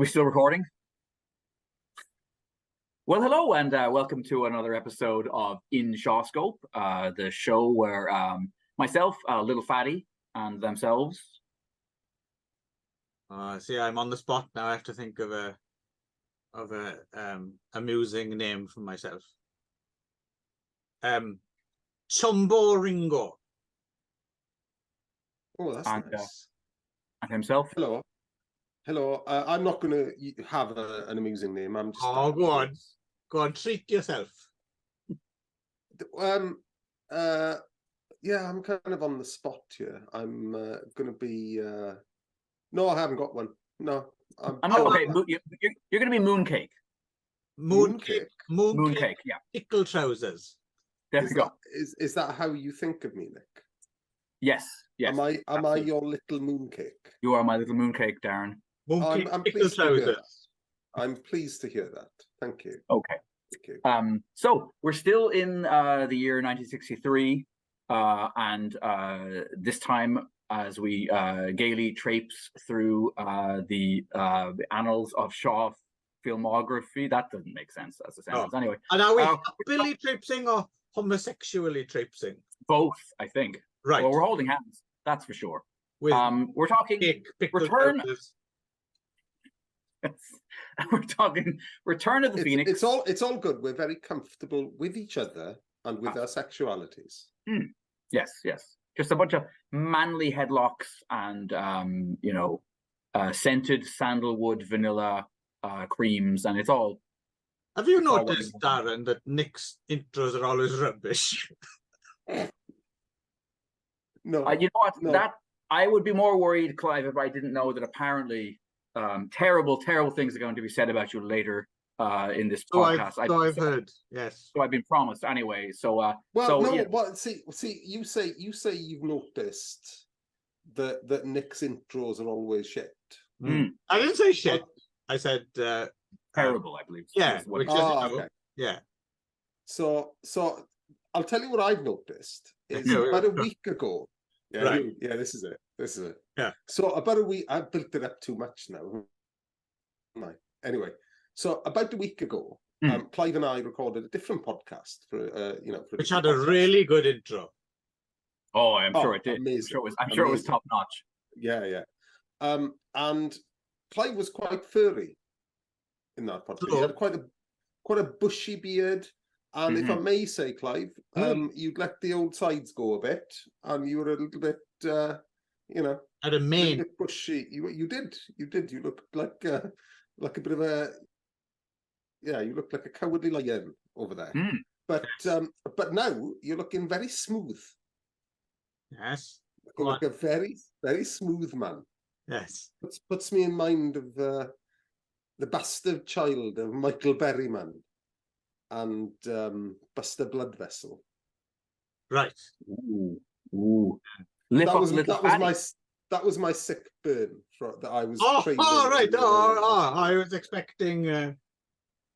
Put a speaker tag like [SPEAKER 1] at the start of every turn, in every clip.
[SPEAKER 1] we still recording? Well, hello and welcome to another episode of In ShawScope, the show where myself, Little Fatty, and themselves.
[SPEAKER 2] See, I'm on the spot now. I have to think of a amusing name for myself. Chumbo Ringo.
[SPEAKER 3] Oh, that's nice.
[SPEAKER 1] And himself.
[SPEAKER 3] Hello. I'm not going to have an amusing name. I'm just.
[SPEAKER 2] Oh, go on, treat yourself.
[SPEAKER 3] Yeah, I'm kind of on the spot here. I'm going to be. No, I haven't got one. No,
[SPEAKER 1] okay. You're going to be Mooncake.
[SPEAKER 2] Mooncake.
[SPEAKER 1] Yeah.
[SPEAKER 2] Pickle trousers.
[SPEAKER 1] There we go.
[SPEAKER 3] Is that how you think of me, Nick?
[SPEAKER 1] Yes.
[SPEAKER 3] Am I your little mooncake?
[SPEAKER 1] You are my little mooncake, Darren.
[SPEAKER 2] Mooncake,
[SPEAKER 3] I'm
[SPEAKER 2] pickle
[SPEAKER 3] pleased to hear
[SPEAKER 2] trousers.
[SPEAKER 3] that. I'm pleased to hear that. Thank you.
[SPEAKER 1] Okay.
[SPEAKER 3] Thank you.
[SPEAKER 1] So we're still in the year 1963, and this time as we gaily traipse through the annals of Shaw filmography. That doesn't make sense as a sentence. Anyway.
[SPEAKER 2] And are we happily traipsing or homosexually traipsing?
[SPEAKER 1] Both, I think.
[SPEAKER 2] Right.
[SPEAKER 1] Well, we're holding hands. That's for sure.
[SPEAKER 2] With
[SPEAKER 1] we're talking Return. We're talking Return of the Phoenix.
[SPEAKER 3] It's all good. We're very comfortable with each other and with our sexualities.
[SPEAKER 1] Yes. Just a bunch of manly headlocks and scented sandalwood vanilla creams, and it's all.
[SPEAKER 2] Have you noticed, Darren, that Nick's intros are always rubbish?
[SPEAKER 3] No.
[SPEAKER 1] You know what?
[SPEAKER 3] No.
[SPEAKER 1] That I would be more worried, Clive, if I didn't know that apparently terrible things are going to be said about you later in this podcast.
[SPEAKER 2] I've heard. Yes.
[SPEAKER 1] So I've been promised anyway. So
[SPEAKER 3] see, you say you've noticed that Nick's intros are always shit.
[SPEAKER 2] I didn't say shit. I said
[SPEAKER 1] terrible, I believe.
[SPEAKER 2] Yeah.
[SPEAKER 3] Okay.
[SPEAKER 2] Yeah.
[SPEAKER 3] So I'll tell you what I've noticed is about a week ago. Yeah,
[SPEAKER 2] right.
[SPEAKER 3] This is it.
[SPEAKER 2] Yeah.
[SPEAKER 3] So about a week, I've built it up too much now. Anyway, so about a week ago, Clive and I recorded a different podcast for
[SPEAKER 2] which had a really good intro.
[SPEAKER 1] Oh, I'm sure it did.
[SPEAKER 3] Amazing.
[SPEAKER 1] I'm sure it was top notch.
[SPEAKER 3] Yeah. And Clive was quite furry in that podcast. He had quite a bushy beard. And if I may say, Clive, you'd let the old sides go a bit, and you were a little bit,
[SPEAKER 2] At a mane.
[SPEAKER 3] bit bushy. You did. You looked like a bit of a, you looked like a cowardly lion over there. But now you're looking very smooth.
[SPEAKER 2] Yes.
[SPEAKER 3] You look a very, very smooth man.
[SPEAKER 2] Yes.
[SPEAKER 3] Puts me in mind of the bastard child of Michael Berryman and Buster Bloodvessel.
[SPEAKER 2] Right.
[SPEAKER 1] Ooh.
[SPEAKER 3] That was my sick burn that I was.
[SPEAKER 2] Right. I was expecting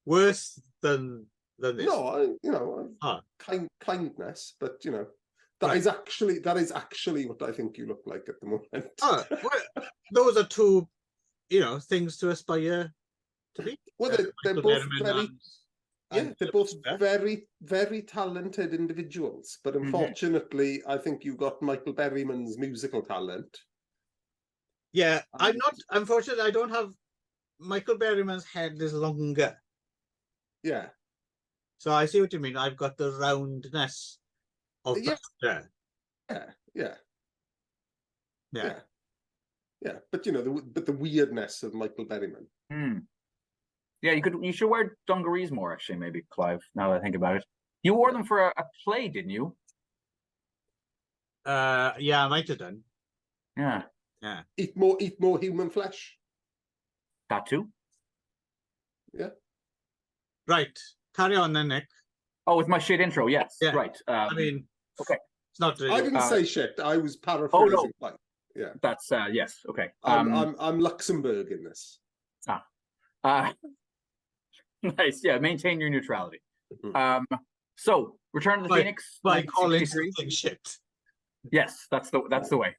[SPEAKER 2] worse than this.
[SPEAKER 3] No, kindness, but that is actually what I think you look like at the moment.
[SPEAKER 2] Well, those are two, things to aspire to be.
[SPEAKER 3] Well, they're both very. Yeah, they're both very, very talented individuals, but unfortunately, I think you got Michael Berryman's musical talent.
[SPEAKER 2] Yeah, I'm not. Unfortunately, I don't have. Michael Berryman's head is longer.
[SPEAKER 3] Yeah.
[SPEAKER 2] So I see what you mean. I've got the roundness of
[SPEAKER 3] Yeah. But the weirdness of Michael Berryman.
[SPEAKER 1] Yeah, you should wear dungarees more, actually, maybe, Clive, now that I think about it. You wore them for a play, didn't you?
[SPEAKER 2] Yeah, I might have done.
[SPEAKER 1] Yeah.
[SPEAKER 3] Eat more human flesh.
[SPEAKER 1] That too?
[SPEAKER 3] Yeah.
[SPEAKER 2] Right. Carry on then, Nick.
[SPEAKER 1] Oh, with my shit intro, yes. Yeah. Right.
[SPEAKER 2] Okay. It's not really.
[SPEAKER 3] I didn't say shit. I was paraphrasing.
[SPEAKER 1] Oh, no.
[SPEAKER 3] Yeah.
[SPEAKER 1] That's, yes, okay.
[SPEAKER 3] I'm Luxembourg in this.
[SPEAKER 1] Nice, yeah, maintain your neutrality. So, Return of the Phoenix.
[SPEAKER 2] By calling something shit.
[SPEAKER 1] Yes, that's the way.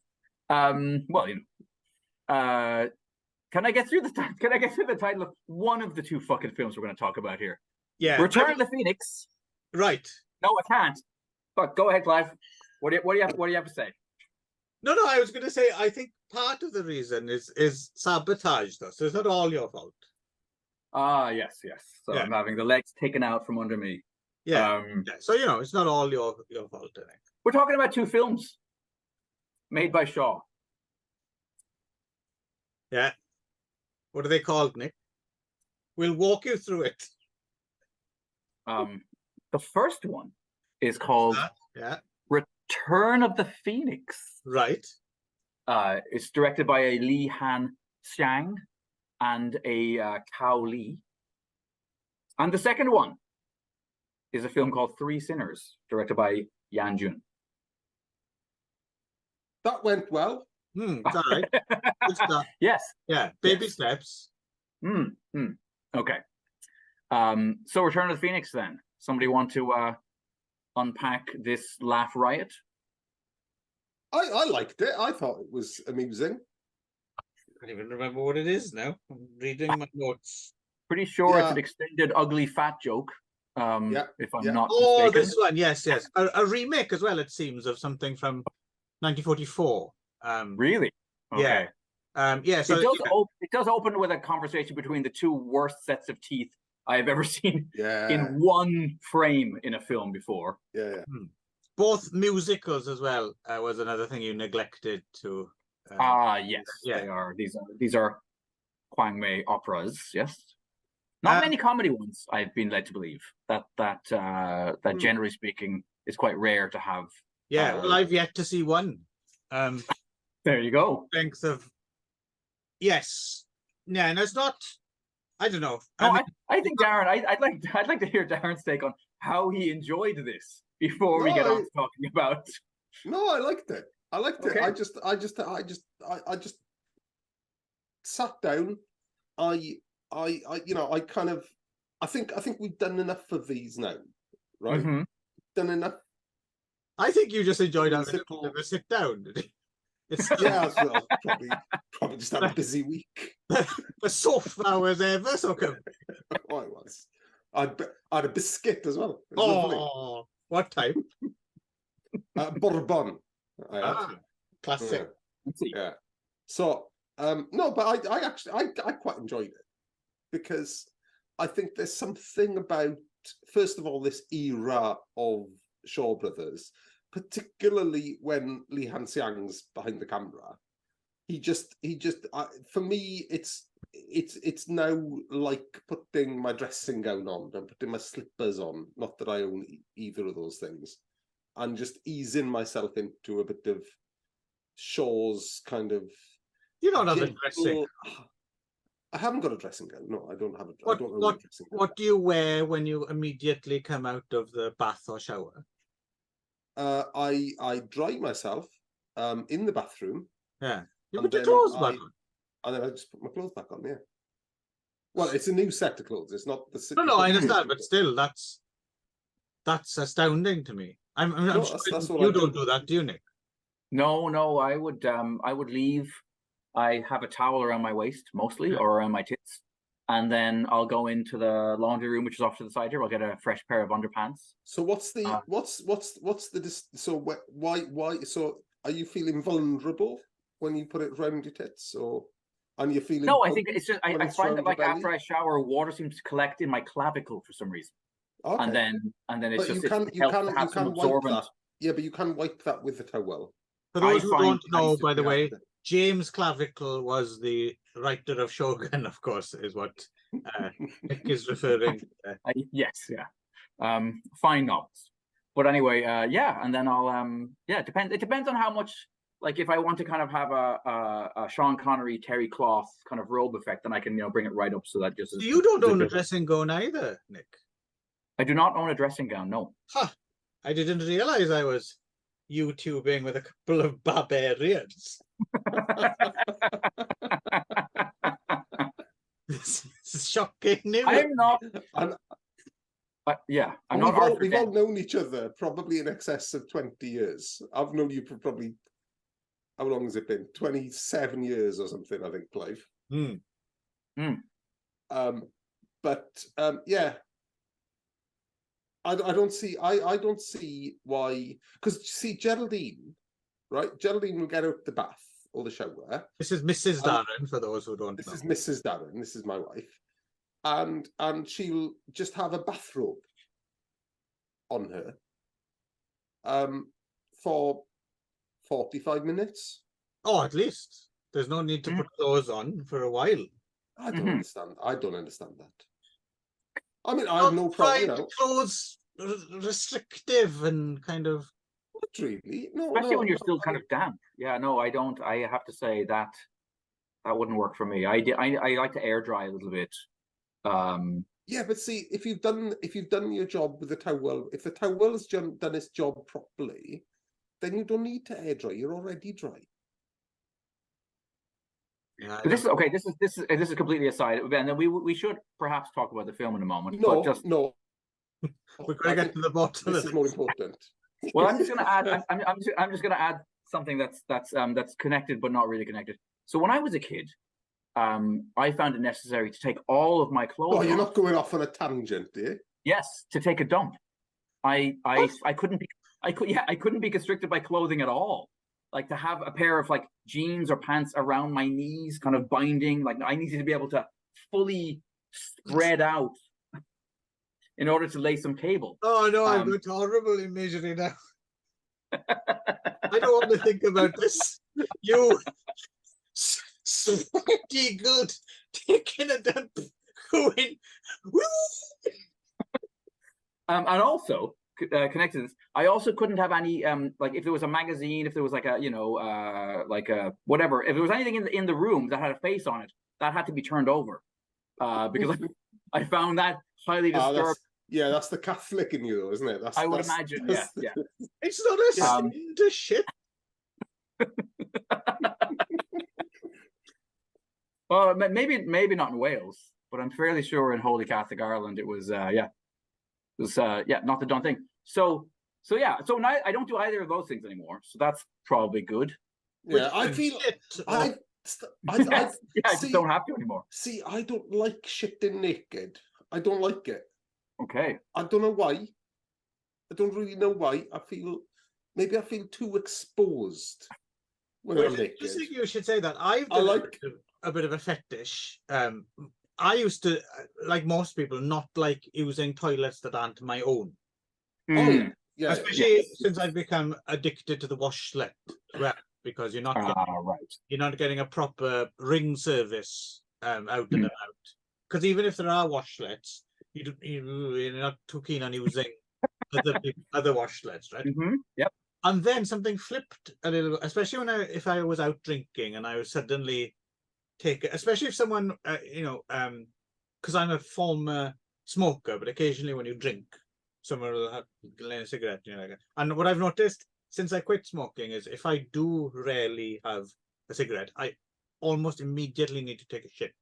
[SPEAKER 1] Can Can I get through the title of one of the two fucking films we're going to talk about here?
[SPEAKER 2] Yeah.
[SPEAKER 1] Return of the Phoenix.
[SPEAKER 2] Right.
[SPEAKER 1] No, I can't. But go ahead, Clive. What do you have to say?
[SPEAKER 2] No, I was going to say, I think part of the reason is sabotage, though. So it's not all your fault.
[SPEAKER 1] Ah, yes. So
[SPEAKER 2] Yeah.
[SPEAKER 1] I'm having the legs taken out from under me.
[SPEAKER 2] Yeah. So, it's not all your fault, I think.
[SPEAKER 1] We're talking about two films made by Shaw.
[SPEAKER 2] Yeah. What are they called, Nick? We'll walk you through it.
[SPEAKER 1] The first one is called Return of the Phoenix.
[SPEAKER 2] Right.
[SPEAKER 1] It's directed by a Li Han Xiang and a Kao Li. And the second one is a film called Three Sinners, directed by Yan Jun.
[SPEAKER 3] That went well.
[SPEAKER 2] It's all right. Good stuff.
[SPEAKER 1] Yes.
[SPEAKER 2] Yeah. Baby steps.
[SPEAKER 1] Okay. So Return of the Phoenix then. Somebody want to unpack this laugh riot?
[SPEAKER 3] I liked it. I thought it was amusing.
[SPEAKER 2] I can't even remember what it is now. I'm reading my notes.
[SPEAKER 1] Pretty sure it's an extended ugly fat joke. If I'm not mistaken.
[SPEAKER 2] This one, yes. A remake as well, it seems, of something from 1944.
[SPEAKER 1] Really? Okay.
[SPEAKER 2] So
[SPEAKER 1] it does open with a conversation between the two worst sets of teeth I have ever seen in one frame in a film before.
[SPEAKER 3] Yeah.
[SPEAKER 2] Both musicals as well was another thing you neglected to.
[SPEAKER 1] Yes, they are. These are Kwang Mei operas. Yes, not many comedy ones. I've been led to believe that generally speaking is quite rare to have.
[SPEAKER 2] Well, I've yet to see one.
[SPEAKER 1] There you go.
[SPEAKER 2] Length of. Yes. Yeah, and it's not. I don't know.
[SPEAKER 3] Oh,
[SPEAKER 1] I think Darren. I'd like to hear Darren's take on how he enjoyed this before we get on to talking about.
[SPEAKER 3] No, I liked it.
[SPEAKER 1] Okay.
[SPEAKER 3] I just sat down. I think we've done enough of these now, right?
[SPEAKER 1] Mm-hmm.
[SPEAKER 3] Done enough.
[SPEAKER 2] I think you just enjoyed having a sit down.
[SPEAKER 3] Probably just had a busy week.
[SPEAKER 2] The soft hours ever so come.
[SPEAKER 3] Oh, it was. I had a biscuit as well.
[SPEAKER 2] Oh, what type?
[SPEAKER 3] Bourbon.
[SPEAKER 2] Classic.
[SPEAKER 3] Yeah. So no, but I quite enjoyed it because I think there's something about, first of all, this era of Shaw Brothers, particularly when Li Han Xiang's behind the camera. He just for me, it's now like putting my dressing gown on and putting my slippers on. Not that I own either of those things, and just easing myself into a bit of Shaw's kind of.
[SPEAKER 2] You don't have a dressing.
[SPEAKER 3] I haven't got a dressing gown. No, I don't have a.
[SPEAKER 2] What,
[SPEAKER 3] I don't own
[SPEAKER 2] what,
[SPEAKER 3] a dressing gown.
[SPEAKER 2] what do you wear when you immediately come out of the bath or shower?
[SPEAKER 3] I dry myself in the bathroom.
[SPEAKER 2] Yeah. You put your clothes back on.
[SPEAKER 3] And then I just put my clothes back on, Well, it's a new set of clothes. It's not the.
[SPEAKER 2] No, I understand, but still, that's astounding to me. I'm sure
[SPEAKER 3] that's what
[SPEAKER 2] you
[SPEAKER 3] I
[SPEAKER 2] don't do that, do you, Nick?
[SPEAKER 1] No, I would leave. I have a towel around my waist mostly, or around my tits, and then I'll go into the laundry room, which is off to the side here. I'll get a fresh pair of underpants.
[SPEAKER 3] So what's the why? So are you feeling vulnerable when you put it around your tits, and you're feeling?
[SPEAKER 1] No, I think it's just I find that like after I shower, water seems to collect in my clavicle for some reason,
[SPEAKER 3] okay.
[SPEAKER 1] and then it's
[SPEAKER 3] but
[SPEAKER 1] just
[SPEAKER 3] you can wipe that. Yeah, but you can wipe that with the towel.
[SPEAKER 2] For those who don't know, by the way, James Clavicle was the writer of Shogun, of course, is what Nick is referring to.
[SPEAKER 1] Yes, fine novels. But anyway, and then I'll it depends on how much, like if I want to kind of have a Sean Connery Terry Cloth kind of robe effect, then I can bring it right up so that just.
[SPEAKER 2] You don't own a dressing gown either, Nick.
[SPEAKER 1] I do not own a dressing gown. No.
[SPEAKER 2] Huh. I didn't realize I was YouTubing with a couple of barbarians. This is shocking news.
[SPEAKER 1] I'm not. I'm not.
[SPEAKER 3] We've all known each other probably in excess of 20 years. I've known you for probably, how long has it been? 27 years or something, I think, Clive.
[SPEAKER 2] Mm.
[SPEAKER 3] Yeah, I don't see why, because see Geraldine, right? Geraldine will get out the bath or the shower.
[SPEAKER 2] This is Mrs. Darren, for those who don't know.
[SPEAKER 3] This is Mrs. Darren. This is my wife, and she'll just have a bathrobe on her, for 45 minutes.
[SPEAKER 2] Oh, at least there's no need to put clothes on for a while.
[SPEAKER 3] I don't understand. I don't understand that. I mean, I have no problem. You know,
[SPEAKER 2] clothes restrictive and kind of.
[SPEAKER 3] Not really. No,
[SPEAKER 1] especially when you're still kind of damp. Yeah, no, I don't. I have to say that wouldn't work for me. I like to air dry a little bit.
[SPEAKER 3] Yeah, but see, if you've done your job with the towel, if the towel has done its job properly, then you don't need to air dry. You're already dry.
[SPEAKER 2] Yeah,
[SPEAKER 1] but this is okay. This is completely aside, and then we should perhaps talk about the film in a moment.
[SPEAKER 3] No,
[SPEAKER 1] but just
[SPEAKER 3] no.
[SPEAKER 2] We're going to get to the bottom.
[SPEAKER 3] This is more important.
[SPEAKER 1] Well, I'm just going to add. I'm just going to add something that's connected but not really connected. So when I was a kid, I found it necessary to take all of my clothes.
[SPEAKER 3] Oh, you're not going off on a tangent, are you?
[SPEAKER 1] Yes, to take a dump. I couldn't be constricted by clothing at all. Like to have a pair of like jeans or pants around my knees, kind of binding. Like I needed to be able to fully spread out in order to lay some cable.
[SPEAKER 2] Oh no, I've got horrible imagery now. I don't want to think about this. You sweaty good taking a dump, going.
[SPEAKER 1] And also connected to this, I also couldn't have any like if there was a magazine, if there was like a like a whatever, if there was anything in the room that had a face on it, that had to be turned over because I found that highly disturbing.
[SPEAKER 3] That's the Catholic in you, though, isn't it?
[SPEAKER 1] I would imagine. Yeah.
[SPEAKER 2] It's not a sin to shit.
[SPEAKER 1] Well, maybe not in Wales, but I'm fairly sure in Holy Catholic Ireland it was not the done thing. So now I don't do either of those things anymore. So that's probably good.
[SPEAKER 3] Yeah, I feel I
[SPEAKER 1] just don't have to anymore.
[SPEAKER 3] See, I don't like shitting naked. I don't like it.
[SPEAKER 1] Okay.
[SPEAKER 3] I don't know why. I don't really know why. I feel too exposed when I'm naked.
[SPEAKER 2] I think you should say that. I've like a bit of a fetish. I used to, like most people, not like using toilets that aren't my own.
[SPEAKER 3] Oh yeah.
[SPEAKER 2] Especially since I've become addicted to the washlet, because you're not you're not getting a proper ring service out and about. Because even if there are washlets, you're not too keen on using other washlets, right?
[SPEAKER 1] Yep.
[SPEAKER 2] And then something flipped a little bit, especially if I was out drinking and I was suddenly especially if someone because I'm a former smoker, but occasionally when you drink, someone will have a cigarette, and what I've noticed since I quit smoking is if I do rarely have a cigarette, I almost immediately need to take a shit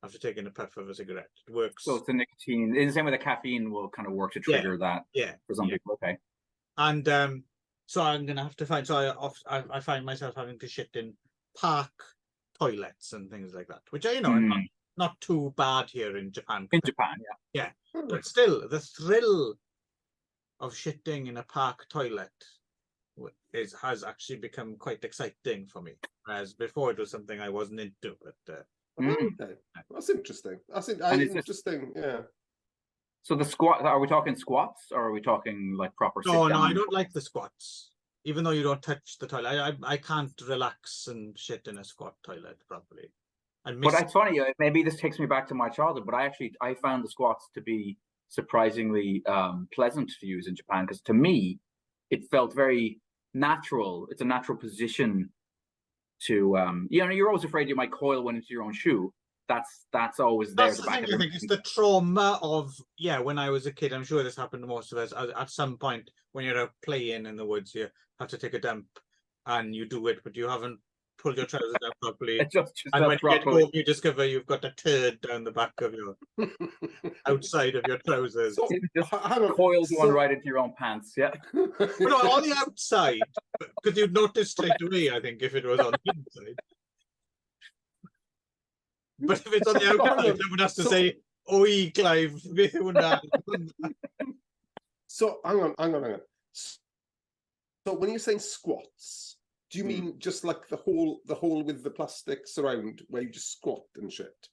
[SPEAKER 2] after taking a puff of a cigarette. It works.
[SPEAKER 1] So it's the nicotine, in the same way the caffeine will kind of work to trigger that.
[SPEAKER 2] Yeah.
[SPEAKER 1] For some people, okay.
[SPEAKER 2] And so I'm gonna have to find. So I find myself having to shit in park toilets and things like that, which are not too bad here in Japan.
[SPEAKER 1] In Japan,
[SPEAKER 2] yeah. But still, the thrill of shitting in a park toilet has actually become quite exciting for me. Whereas before it was something I wasn't into. But
[SPEAKER 3] okay. That's interesting. That's interesting. Yeah.
[SPEAKER 1] So the squat, are we talking squats or are we talking like proper sit
[SPEAKER 2] No,
[SPEAKER 1] down?
[SPEAKER 2] I don't like the squats. Even though you don't touch the toilet, I can't relax and shit in a squat toilet properly.
[SPEAKER 1] But that's funny. Maybe this takes me back to my childhood. But I found the squats to be surprisingly pleasant to use in Japan, because to me, it felt very natural. It's a natural position to you're always afraid you might coil one into your own shoe. That's always there.
[SPEAKER 2] That's the thing. I think it's the trauma of when I was a kid. I'm sure this happened to most of us. At some point, when you're out playing in the woods, you have to take a dump, and you do it, but you haven't pulled your trousers down properly. And when you get home, you discover you've got a turd down the back of your outside of your trousers.
[SPEAKER 1] So, just coiled one right into your own pants. Yeah.
[SPEAKER 2] No, on the outside, because you'd notice straight away. I think if it was on the inside. But if it's on the outside, someone has to say, "Oi, Clive, beth yw hwnna?"
[SPEAKER 3] So hang on. So when you're saying squats, do you mean just like the hole with the plastic surround where you just squat and shit?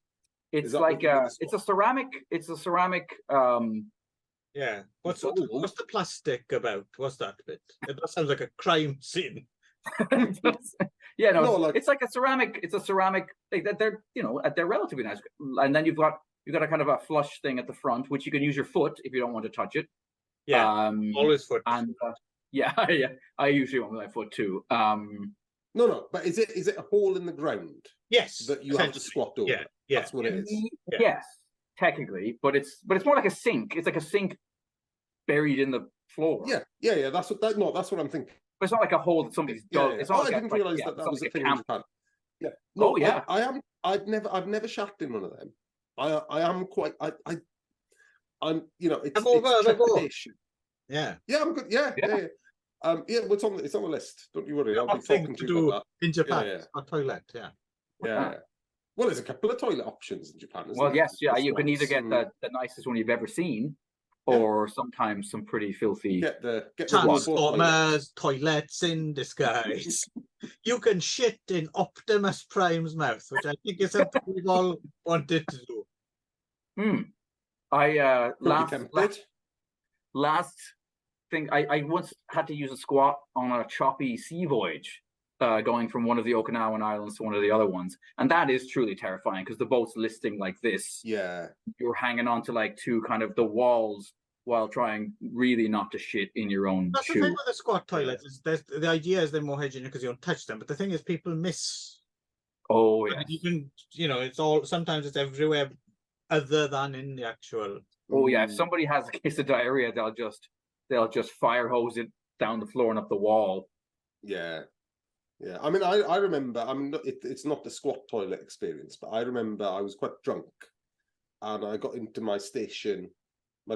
[SPEAKER 1] It's like it's a ceramic.
[SPEAKER 2] Yeah. What's the plastic about? What's that bit? That sounds like a crime scene.
[SPEAKER 1] Yeah, no,
[SPEAKER 3] No, like-
[SPEAKER 1] it's like a ceramic. It's a ceramic. They're they're relatively nice. And then you've got a kind of a flush thing at the front, which you can use your foot if you don't want to touch it.
[SPEAKER 2] Yeah, always foot.
[SPEAKER 1] And yeah, I usually want my foot too.
[SPEAKER 3] No, but is it a hole in the ground?
[SPEAKER 2] Yes,
[SPEAKER 3] that you have to squat over.
[SPEAKER 2] Yeah,
[SPEAKER 3] that's what it is.
[SPEAKER 2] Yeah.
[SPEAKER 1] Yes, technically, but it's more like a sink. It's like a sink buried in the floor.
[SPEAKER 3] Yeah. That's what I'm thinking.
[SPEAKER 1] But it's not like a hole that somebody's dug. It's not
[SPEAKER 3] I didn't realise that was a thing in Japan. Yeah. No, yeah. I've never shat in one of them. I am quite. I'm. It's trepidation.
[SPEAKER 2] Yeah.
[SPEAKER 3] Yeah, I'm good. Yeah. Well, it's on the list. Don't you worry. I'll be talking to you about that
[SPEAKER 2] in Japan. A toilet.
[SPEAKER 3] Yeah. Well, there's a couple of toilet options in Japan.
[SPEAKER 1] Well, yes, yeah. You can either get the nicest one you've ever seen, or sometimes some pretty filthy.
[SPEAKER 3] Get
[SPEAKER 2] Transformers toilets in disguise. You can shit in Optimus Prime's mouth, which I think is something we've all wanted to do.
[SPEAKER 1] I last thing I once had to use a squat on a choppy sea voyage, going from one of the Okinawan islands to one of the other ones, and that is truly terrifying because the boat's listing like this.
[SPEAKER 3] Yeah,
[SPEAKER 1] you're hanging on to like two kind of the walls while trying really not to shit in your own
[SPEAKER 2] That's
[SPEAKER 1] shoe.
[SPEAKER 2] the thing with the squat toilets. Is the idea is they're more hygienic because you don't touch them, but the thing is people miss.
[SPEAKER 1] Oh yeah,
[SPEAKER 2] you can it's all sometimes it's everywhere other than in the actual.
[SPEAKER 1] Oh yeah, if somebody has a case of diarrhea, they'll just fire hose it down the floor and up the wall.
[SPEAKER 3] Yeah. I mean, I remember. I mean, it's not the squat toilet experience, but I remember I was quite drunk, and I got into my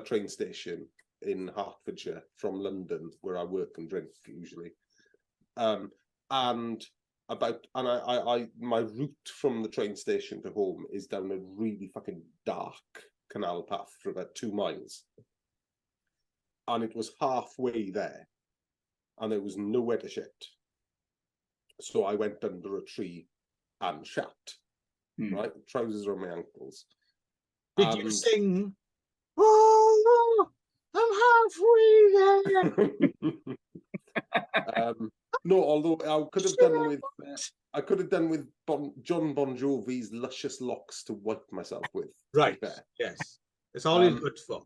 [SPEAKER 3] train station in Hertfordshire from London, where I work and drink usually. And my route from the train station to home is down a really fucking dark canal path for about 2 miles, and it was halfway there, and there was nowhere to shit. So I went under a tree and shat. Right, trousers around my ankles.
[SPEAKER 2] Did you sing? Oh, I'm halfway there.
[SPEAKER 3] No, although I could have done with John Bon Jovi's "Luscious Locks" to wipe myself with.
[SPEAKER 2] Right. Yes, it's all he's good for.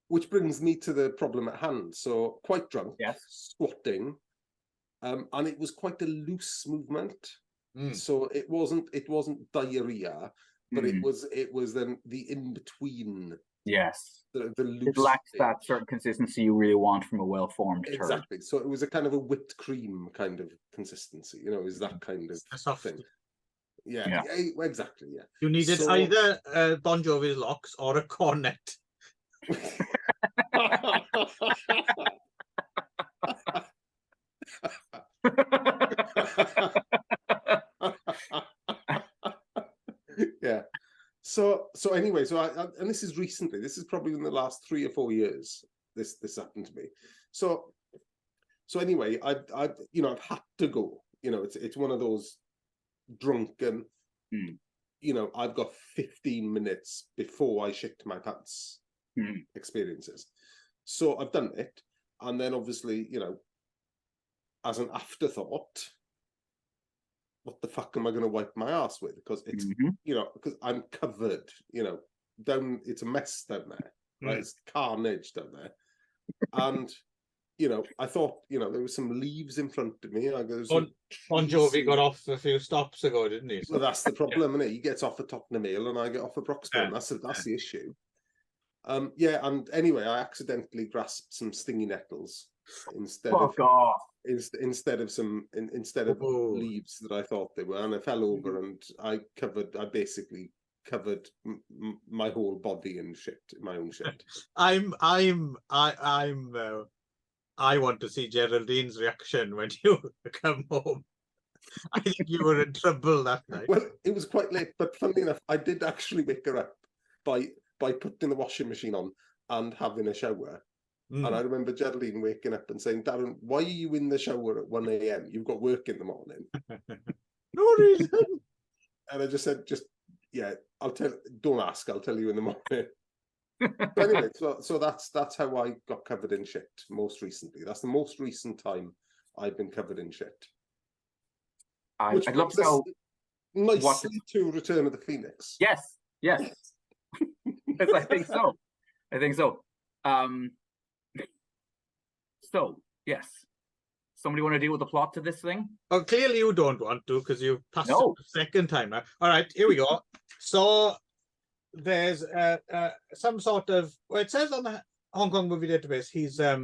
[SPEAKER 3] Which brings me to the problem at hand. So quite drunk, squatting, and it was quite a loose movement. So it wasn't diarrhea, but it was then the in between.
[SPEAKER 1] Yes,
[SPEAKER 3] the loose.
[SPEAKER 1] It lacks that certain consistency you really want from a well-formed turd.
[SPEAKER 3] Exactly. So it was a kind of a whipped cream kind of consistency. Is that kind of thing. Yeah, exactly. Yeah.
[SPEAKER 2] You needed either Bon Jovi's locks or a cornet.
[SPEAKER 3] Yeah. So anyway, and this is recently. This is probably in the last 3 or 4 years. This happened to me. So anyway, I've had to go. It's one of those drunken. I've got 15 minutes before I shit my pants experiences. So I've done it, and then obviously, as an afterthought, what the fuck am I going to wipe my ass with? Because it's because I'm covered. It's a mess down there. Right, it's carnage down there, and I thought there was some leaves in front of me.
[SPEAKER 2] Bon Jovi got off a few stops ago, didn't he?
[SPEAKER 3] Well, that's the problem, isn't it? He gets off at Tottenham Hill, and I get off at Broxbourne. That's the issue. And anyway, I accidentally grasped some stingy nettles instead of leaves that I thought they were, and I fell over, and I basically covered my whole body in shit, my own shit.
[SPEAKER 2] I want to see Geraldine's reaction when you come home. I think you were in trouble that night.
[SPEAKER 3] Well, it was quite late, but funnily enough, I did actually wake her up by putting the washing machine on and having a shower.
[SPEAKER 2] Mm.
[SPEAKER 3] And I remember Geraldine waking up and saying, "Darren, why are you in the shower at 1 a.m? You've got work in the morning."
[SPEAKER 2] No reason.
[SPEAKER 3] And I just said, yeah, don't ask, I'll tell you in the morning. But anyway, so that's how I got covered in shit most recently. That's the most recent time I've been covered in shit.
[SPEAKER 1] I'd love to know
[SPEAKER 3] nicely to Return of the Phoenix.
[SPEAKER 1] Yes. I think so. So yes, somebody want to deal with the plot to this thing?
[SPEAKER 2] Oh, clearly you don't want to because you've passed it the second time now. All right, here we go. So there's some sort of, well, it says on the Hong Kong Movie Database he's a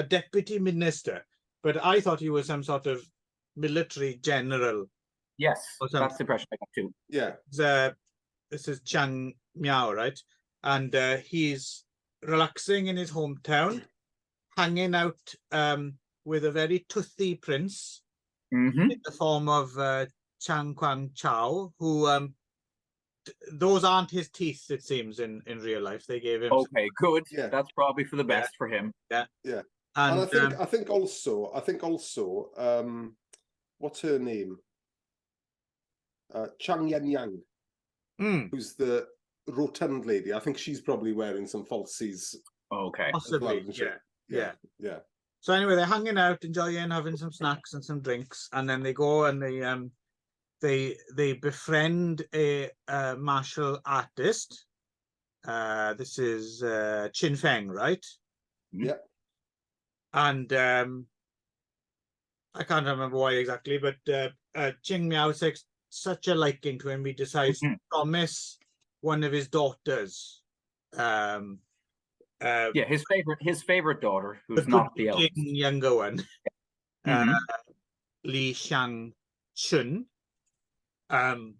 [SPEAKER 2] deputy minister, but I thought he was some sort of military general.
[SPEAKER 1] Yes, that's the impression I got too.
[SPEAKER 3] Yeah.
[SPEAKER 2] This is Chang Miao, right? And he's relaxing in his hometown, hanging out with a very toothy prince in the form of Chang Kwang Chao, who those aren't his teeth, it seems, in real life. They gave him
[SPEAKER 1] good. Yeah. That's probably for the best for him.
[SPEAKER 3] Yeah. And I think also what's her name? Chang Yan Yang, who's the rotund lady. I think she's probably wearing some falsies.
[SPEAKER 2] Possibly. Yeah. So anyway, they're hanging out, enjoying, having some snacks and some drinks, and then they go and they befriend a martial artist. This is Chin Feng, right?
[SPEAKER 3] Yeah.
[SPEAKER 2] And I can't remember why exactly, but Ching Miao takes such a liking to him, he decides to promise one of his daughters.
[SPEAKER 1] His favorite daughter, who's not the eldest,
[SPEAKER 2] younger one, Li Shang Chun. But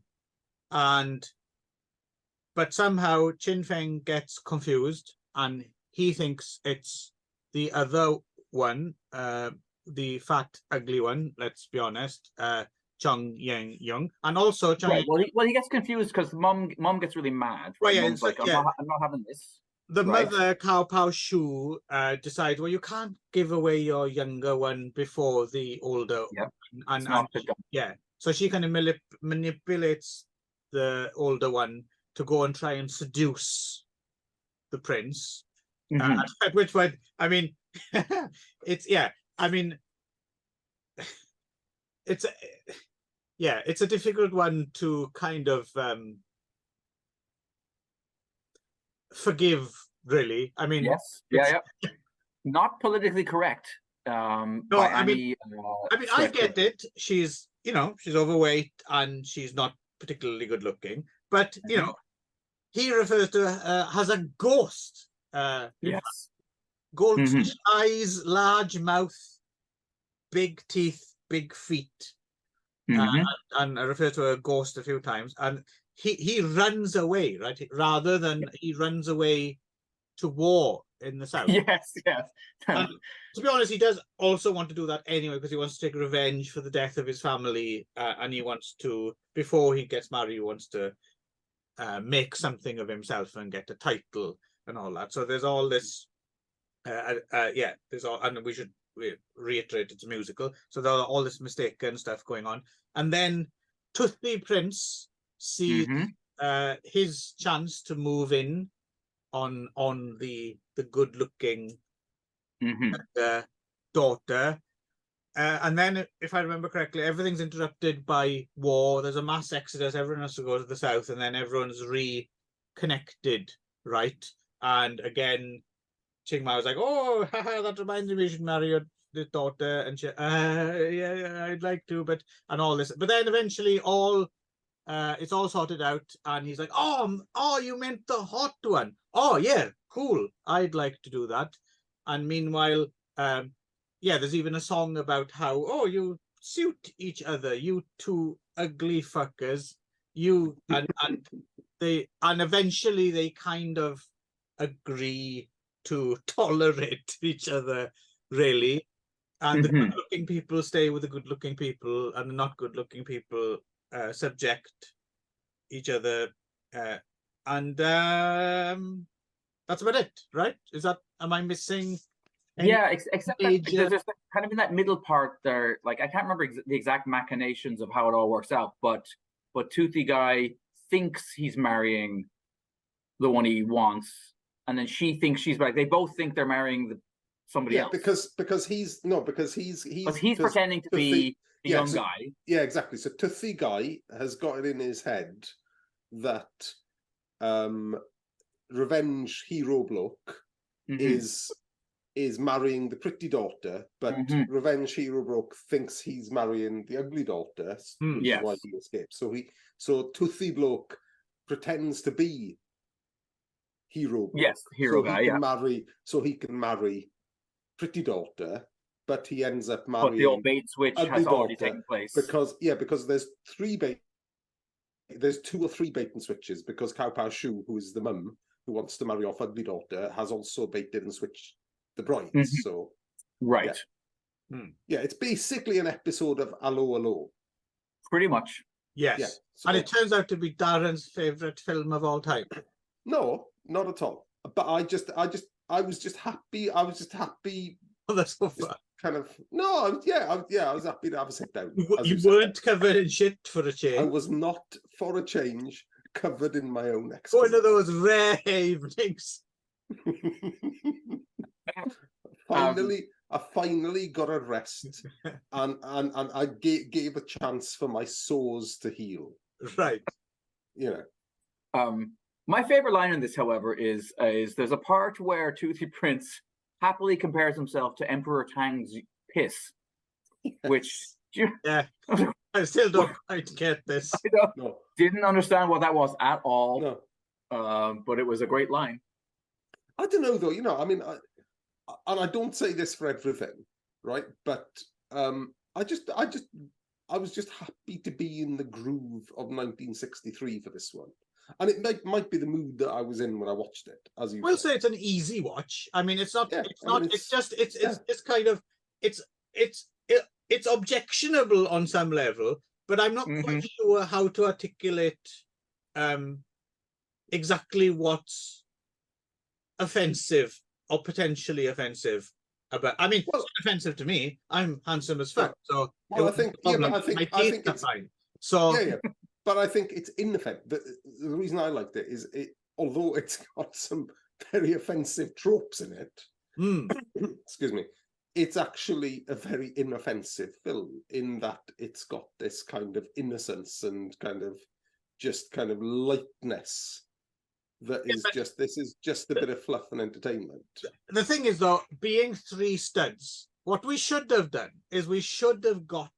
[SPEAKER 2] somehow Chin Feng gets confused and he thinks it's the other one, the fat, ugly one, let's be honest, Chong Yang Young. And also
[SPEAKER 1] Well, he gets confused because mom gets really mad. Right? Mom's like, I'm not having this.
[SPEAKER 2] The mother, Cao Pao Shu, decides, well, you can't give away your younger one before the older one. And so she kind of manipulates the older one to go and try and seduce the prince. At which point, I mean, it's a difficult one to kind of forgive, really. I mean,
[SPEAKER 1] not politically correct. I
[SPEAKER 2] get it. She's overweight and she's not particularly good looking, but you know, he refers to her as a ghost. Goldfish eyes, large mouth, big teeth, big feet, and I refer to a ghost a few times. And he runs away, right? Rather than he runs away to war in the south.
[SPEAKER 1] Yes.
[SPEAKER 2] And to be honest, he does also want to do that anyway because he wants to take revenge for the death of his family, and he wants to, before he gets married, he wants to make something of himself and get a title and all that. So there's all this. There's all, and we should reiterate it's a musical. So there's all this mistaken stuff going on, and then Toothy Prince sees his chance to move in on the good-looking daughter, and then, if I remember correctly, everything's interrupted by war. There's a mass exodus. Everyone has to go to the south, and then everyone's reconnected, right? And again, Ching Mao was like, "Oh, that reminds me, we should marry your daughter." And she, yeah, I'd like to, but and all this. But then eventually, it's all sorted out, and he's like, "Oh, you meant the hot one? Oh, yeah, cool. I'd like to do that." And meanwhile, there's even a song about how, you suit each other, you two ugly fuckers. You and eventually they kind of agree to tolerate each other, really. and the good-looking people stay with the good-looking people, and the not good-looking people subject each other, and that's about it, right? Am I missing?
[SPEAKER 1] Yeah, except that
[SPEAKER 2] major-
[SPEAKER 1] there's kind of in that middle part there, like I can't remember the exact machinations of how it all works out, but Toothy Guy thinks he's marrying the one he wants, and then she thinks she's like, they both think they're marrying somebody else.
[SPEAKER 3] because he's
[SPEAKER 1] pretending to be the young guy.
[SPEAKER 3] Yeah, exactly. So Toothy Guy has got it in his head that revenge hero bloke is marrying the pretty daughter, but revenge hero bloke thinks he's marrying the ugly daughter, which is why he escapes. So Toothy bloke pretends to be hero bloke.
[SPEAKER 1] Yes, hero guy.
[SPEAKER 3] So he can marry pretty daughter, but he ends up marrying.
[SPEAKER 1] But the old bait switch has already taken place
[SPEAKER 3] because there's there's 2 or 3 bait and switches, because Cow Pow Shoe, who is the mum who wants to marry off ugly daughter, has also baited and switched the brides. So it's basically an episode of Allo Allo.
[SPEAKER 1] Pretty much.
[SPEAKER 2] Yes.
[SPEAKER 3] Yeah,
[SPEAKER 2] and it turns out to be Darren's favorite film of all time.
[SPEAKER 3] No, not at all. But I was just happy. I was just happy.
[SPEAKER 2] Oh, that's so fun.
[SPEAKER 3] Kind of I was happy to have a sit down.
[SPEAKER 2] You weren't covered in shit for a change.
[SPEAKER 3] I was not, for a change, covered in my own excrement.
[SPEAKER 2] One of those rare evenings.
[SPEAKER 3] I finally got a rest, and I gave a chance for my sores to heal.
[SPEAKER 2] Right.
[SPEAKER 1] My favorite line in this, however, is there's a part where Toothy Prince happily compares himself to Emperor Tang's piss, which
[SPEAKER 2] I still don't quite get this.
[SPEAKER 1] Didn't understand what that was at all.
[SPEAKER 3] No.
[SPEAKER 1] But it was a great line.
[SPEAKER 3] I don't know though. I mean, and I don't say this for everything, right? But I was just happy to be in the groove of 1963 for this one. And it might be the mood that I was in when I watched it. As you
[SPEAKER 2] will say, it's an easy watch. I mean, it's not.
[SPEAKER 3] Yeah,
[SPEAKER 2] it's kind of it's objectionable on some level, but I'm not quite sure how to articulate exactly what's offensive or potentially offensive about. I mean, it's not offensive to me. I'm handsome as fuck. So
[SPEAKER 3] I think it's
[SPEAKER 2] fine. So
[SPEAKER 3] yeah. But I think it's inoffensive. The reason I liked it is although it's got some very offensive tropes in it, excuse me, it's actually a very inoffensive film in that it's got this kind of innocence and kind of lightness that is this is just a bit of fluff and entertainment.
[SPEAKER 2] The thing is, though, being 3 studs, what we should have done is we should have got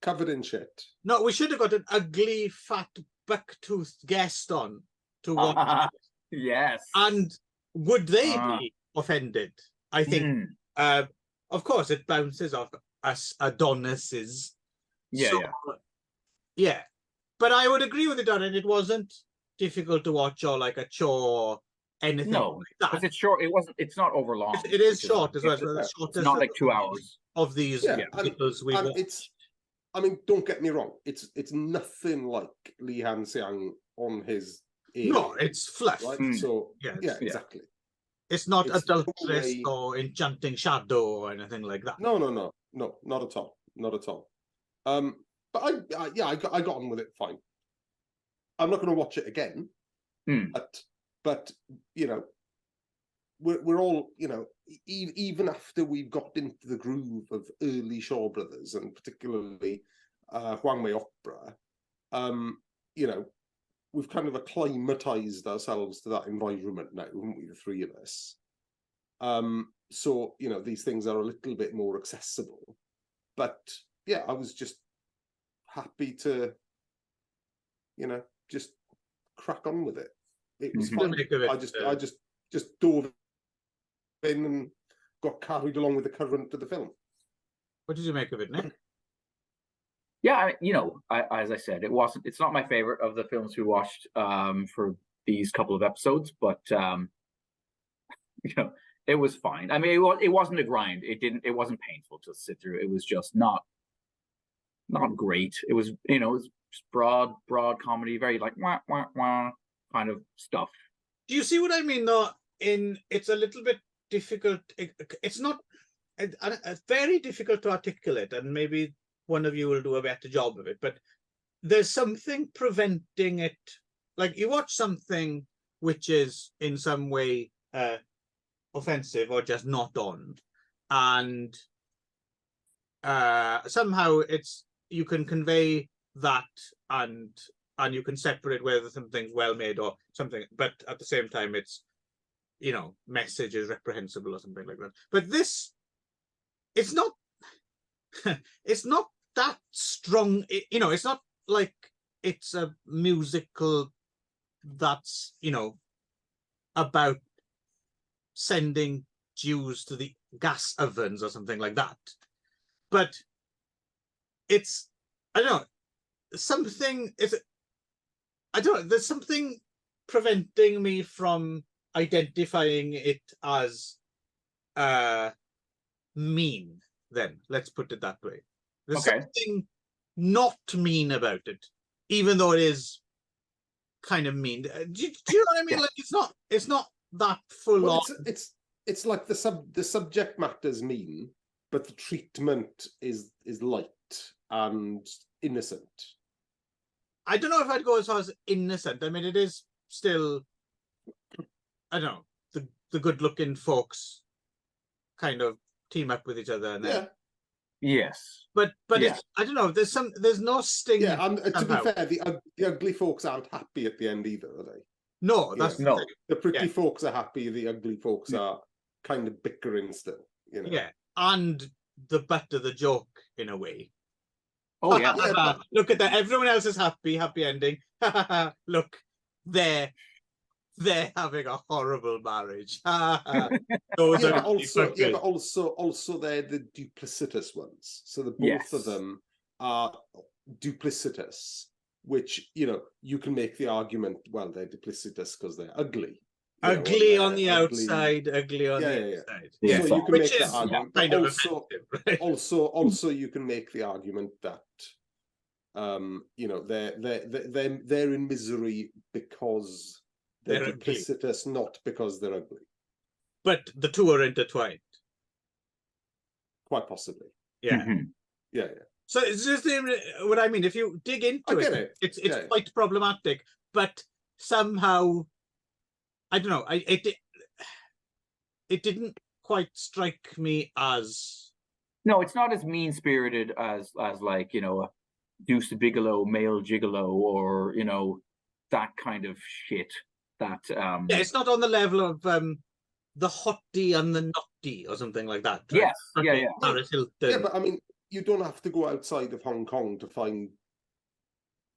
[SPEAKER 3] covered in shit.
[SPEAKER 2] No, we should have got an ugly, fat, buck-toothed guest on to watch.
[SPEAKER 1] Yes.
[SPEAKER 2] And would they be offended? I think. Of course, it bounces off us Adonises. Yeah. But I would agree with it, Darren. It wasn't difficult to watch or like a chore or anything.
[SPEAKER 1] No, because it's short. It's not over long.
[SPEAKER 2] It is short as well.
[SPEAKER 1] It's not like 2 hours
[SPEAKER 2] of these videos we watched.
[SPEAKER 3] I mean, don't get me wrong. It's nothing like Lee Han Xiang on his ear.
[SPEAKER 2] No, it's fluff.
[SPEAKER 3] Right? So exactly.
[SPEAKER 2] It's not adulterous or enchanting shadow or anything like that.
[SPEAKER 3] No, not at all. Not at all. But I got on with it fine. I'm not going to watch it again. But we're all, even after we've got into the groove of early Shaw Brothers and particularly Huang Wei Opera, we've kind of acclimatized ourselves to that environment now, haven't we, the 3 of us? So, these things are a little bit more accessible. But yeah, I was just happy to, just crack on with it. It was fun. I just dove in and got carried along with the current of the film.
[SPEAKER 2] What did you make of it, Nick?
[SPEAKER 1] Yeah, as I said, it's not my favorite of the films we watched for these couple of episodes, but It was fine. I mean, it wasn't a grind. It wasn't painful to sit through. It was just not great. It was, you know, it was just broad comedy, very like wah wah wah kind of stuff.
[SPEAKER 2] Do you see what I mean though? It's a little bit difficult. It's not very difficult to articulate, and maybe one of you will do a better job of it. But there's something preventing it. Like you watch something which is in some way offensive or just not on, and somehow you can convey that and you can separate whether something's well made or something, but at the same time it's, you know, message is reprehensible or something like that. But this, it's not it's not that strong, you know, it's not like it's a musical that's, you know, about sending Jews to the gas ovens or something like that. But it's, I don't know, something is, I don't know, there's something preventing me from identifying it as mean, then. Let's put it that way. There's something not mean about it, even though it is kind of mean. Do you know what I mean? Like it's not that full on.
[SPEAKER 3] It's like the subject matter's mean, but the treatment is light and innocent.
[SPEAKER 2] I don't know if I'd go as far as innocent. I mean, it is still, I don't know, the good-looking folks kind of team up with each other, and then,
[SPEAKER 1] yes,
[SPEAKER 2] but it's, I don't know. There's no sting.
[SPEAKER 3] Yeah, and to be fair, the ugly folks aren't happy at the end either, are they?
[SPEAKER 2] No, that's
[SPEAKER 1] no.
[SPEAKER 3] The pretty folks are happy. The ugly folks are kind of bickering still. You know.
[SPEAKER 2] Yeah, and the butt of the joke in a way.
[SPEAKER 1] Oh yeah.
[SPEAKER 2] Look at that. Everyone else is happy ending. Look, they're having a horrible marriage. Those are
[SPEAKER 3] also they're the duplicitous ones. So the both of them are duplicitous, which, you know, you can make the argument, well, they're duplicitous because they're ugly.
[SPEAKER 2] Ugly on the outside, ugly on the inside.
[SPEAKER 3] Yeah. So you can make the argument.
[SPEAKER 2] Kind of right?
[SPEAKER 3] Also, you can make the argument that, you know, they're in misery because they're duplicitous, not because they're ugly.
[SPEAKER 2] But the two are intertwined.
[SPEAKER 3] Quite possibly.
[SPEAKER 2] Yeah.
[SPEAKER 3] Yeah.
[SPEAKER 2] So it's just what I mean. If you dig into it's quite problematic, but somehow, I don't know. It didn't quite strike me as.
[SPEAKER 1] No, it's not as mean-spirited as like, you know, Deuce the Bigelow, male gigolo, or, you know, that kind of shit. That
[SPEAKER 2] yeah, it's not on the level of the hottie and the naughty or something like that. Right?
[SPEAKER 1] Yes, yeah.
[SPEAKER 2] Paris Hilton.
[SPEAKER 3] Yeah, but I mean, you don't have to go outside of Hong Kong to find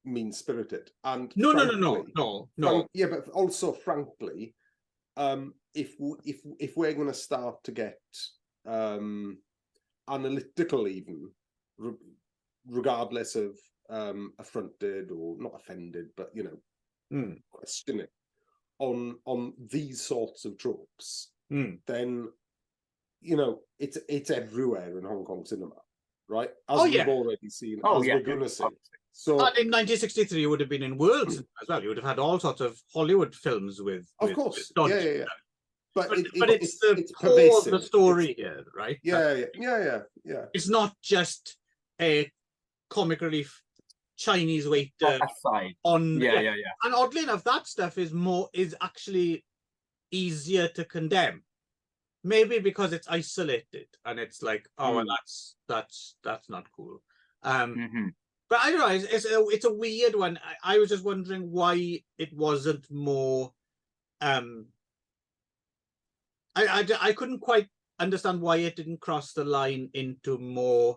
[SPEAKER 3] mean-spirited. And
[SPEAKER 2] no.
[SPEAKER 3] Yeah, but also, frankly, if we're going to start to get analytical, even regardless of affronted or not offended, but, you know, questioning on these sorts of tropes, then, you know, it's everywhere in Hong Kong cinema, right? As we've already seen, we're going to see. So,
[SPEAKER 2] and in 1963, you would have been in world cinema as well. You would have had all sorts of Hollywood films with.
[SPEAKER 3] Of course,
[SPEAKER 2] yeah.
[SPEAKER 3] But
[SPEAKER 2] it's the core of the story here, right?
[SPEAKER 3] Yeah.
[SPEAKER 2] It's not just a comic relief Chinese waiter on.
[SPEAKER 1] Yeah.
[SPEAKER 2] And oddly enough, that stuff is actually easier to condemn. Maybe because it's isolated and it's like, oh, well, that's not cool. But I don't know. It's a weird one. I was just wondering why it wasn't more. I couldn't quite understand why it didn't cross the line into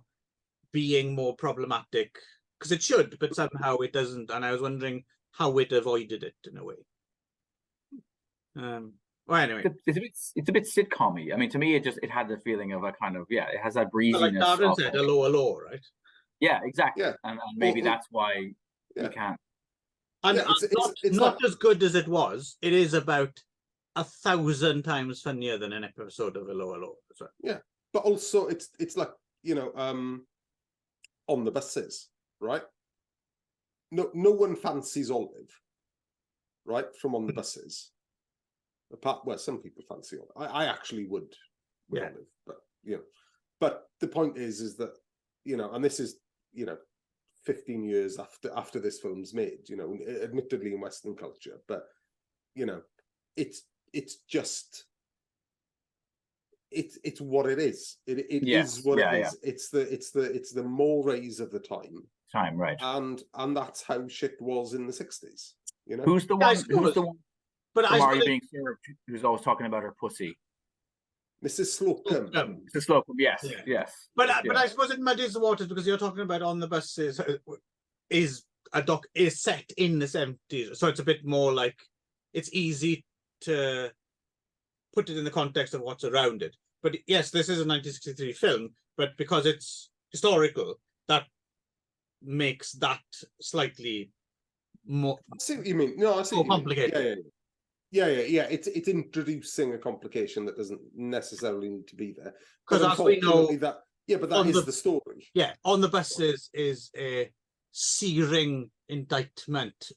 [SPEAKER 2] being more problematic, because it should, but somehow it doesn't. And I was wondering how it avoided it in a way. Well, anyway,
[SPEAKER 1] it's a bit sitcom-y. I mean, to me, it had the feeling of a kind of it has that breeziness.
[SPEAKER 2] Like Darren said, hello, right?
[SPEAKER 1] Yeah, exactly.
[SPEAKER 3] Yeah.
[SPEAKER 1] And maybe that's why you can't.
[SPEAKER 2] And not as good as it was. It is about 1,000 times funnier than an episode of a Lower Low. Well.
[SPEAKER 3] Yeah, but also it's like, you know, on the buses, right? No one fancies Olive, right? From on the buses. Apart, well, some people fancy Olive. I actually would with Olive, but you know, but the point is that, you know, and this is, you know, 15 years after this film's made, you know, admittedly in Western culture, but you know, it's just it's what it is. It is what it is. It's the mores of the time,
[SPEAKER 1] right?
[SPEAKER 3] And that's how shit was in the 60s. You know,
[SPEAKER 1] Who's the one?
[SPEAKER 2] But
[SPEAKER 1] from Are You Being Served, who's always talking about her pussy?
[SPEAKER 3] Mrs. Slocum.
[SPEAKER 1] Mrs. Slocum, yes, yes.
[SPEAKER 2] But I suppose it muddies the waters because you're talking about On the Buses is set in the 70s, so it's a bit more like it's easy to put it in the context of what's around it. But yes, this is a 1963 film, but because it's historical, that makes that slightly more.
[SPEAKER 3] I see what you mean. No, I see
[SPEAKER 2] more complicated.
[SPEAKER 3] Yeah. It's introducing a complication that doesn't necessarily need to be there.
[SPEAKER 2] Because as we know,
[SPEAKER 3] that is the story.
[SPEAKER 2] Yeah, On the Buses is a searing indictment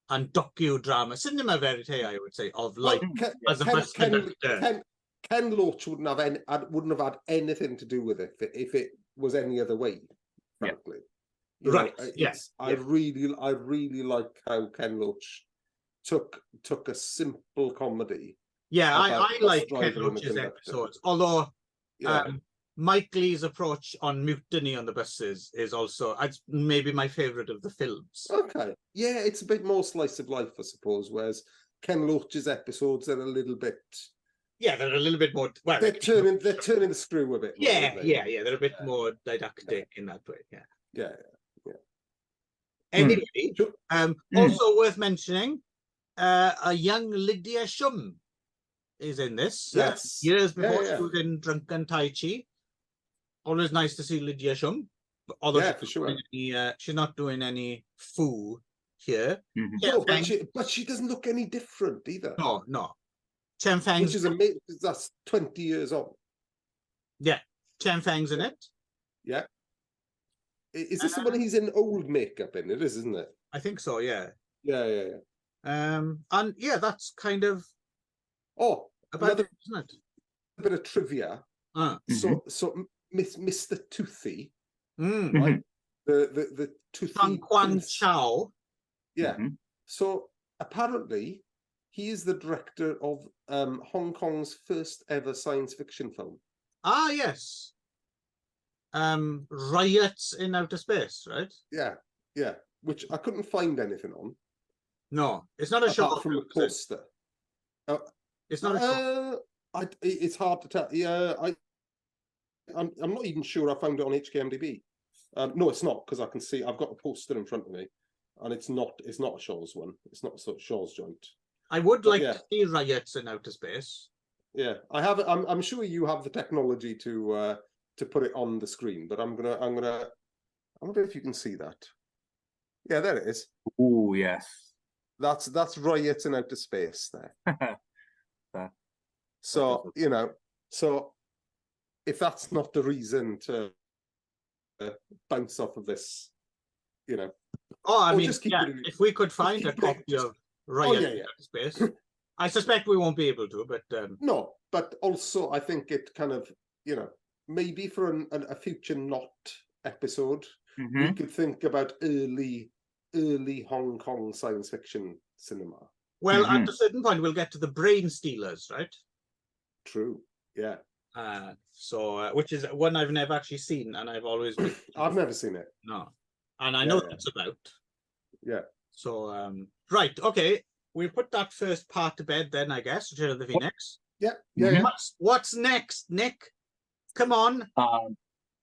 [SPEAKER 2] and docudrama, cinema verite, I would say, of life as a bus conductor.
[SPEAKER 3] Ken Loach wouldn't have had anything to do with it if it was any other way, frankly.
[SPEAKER 2] Yeah. Right. Yes.
[SPEAKER 3] I really like how Ken Loach took a simple comedy.
[SPEAKER 2] Yeah, I like Ken Loach's episodes. Although Mike Lee's approach on Mutiny on the Buses is also maybe my favorite of the films.
[SPEAKER 3] Okay. Yeah, it's a bit more slice of life, I suppose, whereas Ken Loach's episodes are a little bit.
[SPEAKER 2] Yeah, they're a little bit more. Well,
[SPEAKER 3] they're turning the screw a bit.
[SPEAKER 2] Yeah, they're a bit more didactic in that way. Yeah. Anyway, also worth mentioning, a young Lydia Shum is in this.
[SPEAKER 3] Yes.
[SPEAKER 2] Years before she was in Drunken Tai Chi. Always nice to see Lydia Shum. Although
[SPEAKER 3] for sure.
[SPEAKER 2] She's not doing any foo here.
[SPEAKER 3] Mm-hmm. No, but she doesn't look any different either.
[SPEAKER 2] No. Chen Fang's,
[SPEAKER 3] which is amazing. That's 20 years on.
[SPEAKER 2] Yeah, Chen Fang's in it.
[SPEAKER 3] Yeah. Is this the one he's in old makeup in? It is, isn't it?
[SPEAKER 2] I think so. Yeah.
[SPEAKER 3] Yeah.
[SPEAKER 2] And yeah, that's kind of
[SPEAKER 3] about
[SPEAKER 2] it, isn't it?
[SPEAKER 3] A bit of trivia. So Mr. Toothy,
[SPEAKER 2] right?
[SPEAKER 3] The Toothy
[SPEAKER 2] Fang Quan Chao.
[SPEAKER 3] Yeah. So apparently he is the director of Hong Kong's first ever science fiction film.
[SPEAKER 2] Ah, yes. Riots in Outer Space, right?
[SPEAKER 3] Yeah. Which I couldn't find anything on.
[SPEAKER 2] No, it's not a show
[SPEAKER 3] from the poster.
[SPEAKER 2] It's not a show.
[SPEAKER 3] It's hard to tell. Yeah, I'm not even sure I found it on HKMDB. No, it's not, because I can see I've got a poster in front of me, and it's not a Shaw's one. It's not a Shaw's joint.
[SPEAKER 2] I would like to see Riots in Outer Space.
[SPEAKER 3] Yeah, I have. I'm sure you have the technology to put it on the screen, but I'm gonna. I wonder if you can see that. Yeah, there it is.
[SPEAKER 1] Oh yes.
[SPEAKER 3] That's Riots in Outer Space there. So if that's not the reason to bounce off of this,
[SPEAKER 2] I mean, if we could find a copy of Riots in Outer Space, I suspect we won't be able to, but
[SPEAKER 3] no. But also, I think it kind of, maybe for a future not episode, we could think about early Hong Kong science fiction cinema.
[SPEAKER 2] Well, at a certain point, we'll get to the Brain Stealers, right?
[SPEAKER 3] True. Yeah.
[SPEAKER 2] Which is one I've never actually seen, and I've always.
[SPEAKER 3] I've never seen it.
[SPEAKER 2] No, and I know what it's about.
[SPEAKER 3] Yeah.
[SPEAKER 2] So right, okay, we put that first part to bed then, I guess. Return of the Phoenix.
[SPEAKER 3] Yeah.
[SPEAKER 2] What's next, Nick? Come on.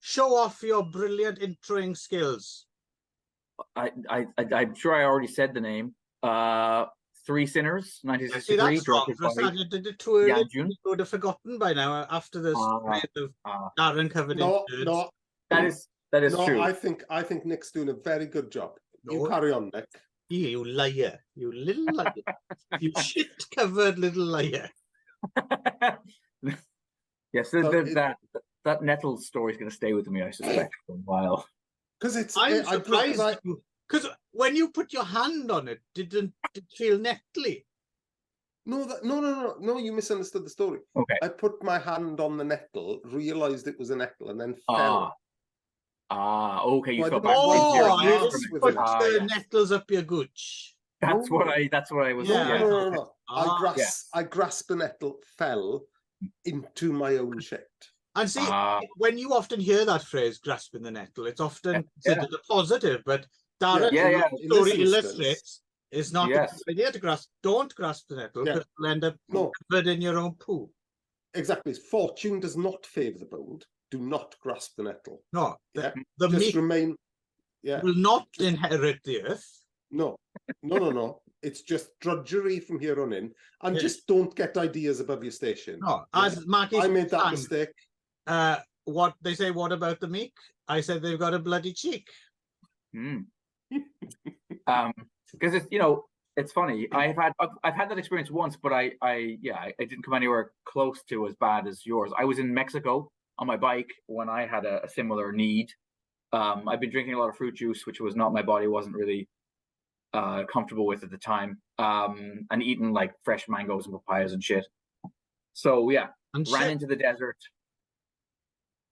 [SPEAKER 2] Show off your brilliant introing skills.
[SPEAKER 1] I'm sure I already said the name. Three Sinners, 1963.
[SPEAKER 2] Did it too early.
[SPEAKER 1] June.
[SPEAKER 2] You would have forgotten by now after this of Darren covered in words.
[SPEAKER 3] No,
[SPEAKER 1] that is true.
[SPEAKER 3] I think Nick's doing a very good job. You carry on, Nick.
[SPEAKER 2] You liar. You little liar. You shit-covered little liar.
[SPEAKER 1] Yes, that nettle story is going to stay with me, I suspect, for a while.
[SPEAKER 3] Because it's
[SPEAKER 2] I'm surprised because when you put your hand on it, didn't it feel nettly?
[SPEAKER 3] No, you misunderstood the story.
[SPEAKER 1] Okay.
[SPEAKER 3] I put my hand on the nettle, realized it was a nettle, and then fell.
[SPEAKER 1] Okay. You
[SPEAKER 3] So
[SPEAKER 1] felt
[SPEAKER 3] I
[SPEAKER 1] back.
[SPEAKER 3] didn't
[SPEAKER 2] Oh,
[SPEAKER 3] wipe
[SPEAKER 2] you
[SPEAKER 3] my
[SPEAKER 2] didn't
[SPEAKER 3] ass with
[SPEAKER 2] put
[SPEAKER 3] it.
[SPEAKER 2] the
[SPEAKER 1] Yeah.
[SPEAKER 2] nettles up your gooch.
[SPEAKER 1] That's what I was.
[SPEAKER 2] Yeah.
[SPEAKER 3] No.
[SPEAKER 2] Ah.
[SPEAKER 3] I grasped the nettle, fell into my own shit.
[SPEAKER 2] And see, when you often hear that phrase, grasping the nettle, it's often considered a positive, but Darren,
[SPEAKER 1] Yeah.
[SPEAKER 3] In
[SPEAKER 2] story
[SPEAKER 3] this
[SPEAKER 2] illustrates it's not a good idea to grasp. Don't grasp the nettle because you'll end up covered in your own poo.
[SPEAKER 3] Exactly. Fortune does not favour the bold. Do not grasp the nettle.
[SPEAKER 2] No,
[SPEAKER 3] the
[SPEAKER 2] just
[SPEAKER 3] meek remain. Yeah,
[SPEAKER 2] will not inherit the earth.
[SPEAKER 3] No. It's just drudgery from here on in, and just don't get ideas above your station.
[SPEAKER 2] No, as Marky's
[SPEAKER 3] I made that mistake.
[SPEAKER 2] What they say? What about the meek? I said they've got a bloody cheek.
[SPEAKER 1] Because it's it's funny. I've had that experience once, but I didn't come anywhere close to as bad as yours. I was in Mexico on my bike when I had a similar need. I've been drinking a lot of fruit juice, which was not my body wasn't really comfortable with at the time, and eating like fresh mangoes and papayas and shit. So ran into the desert.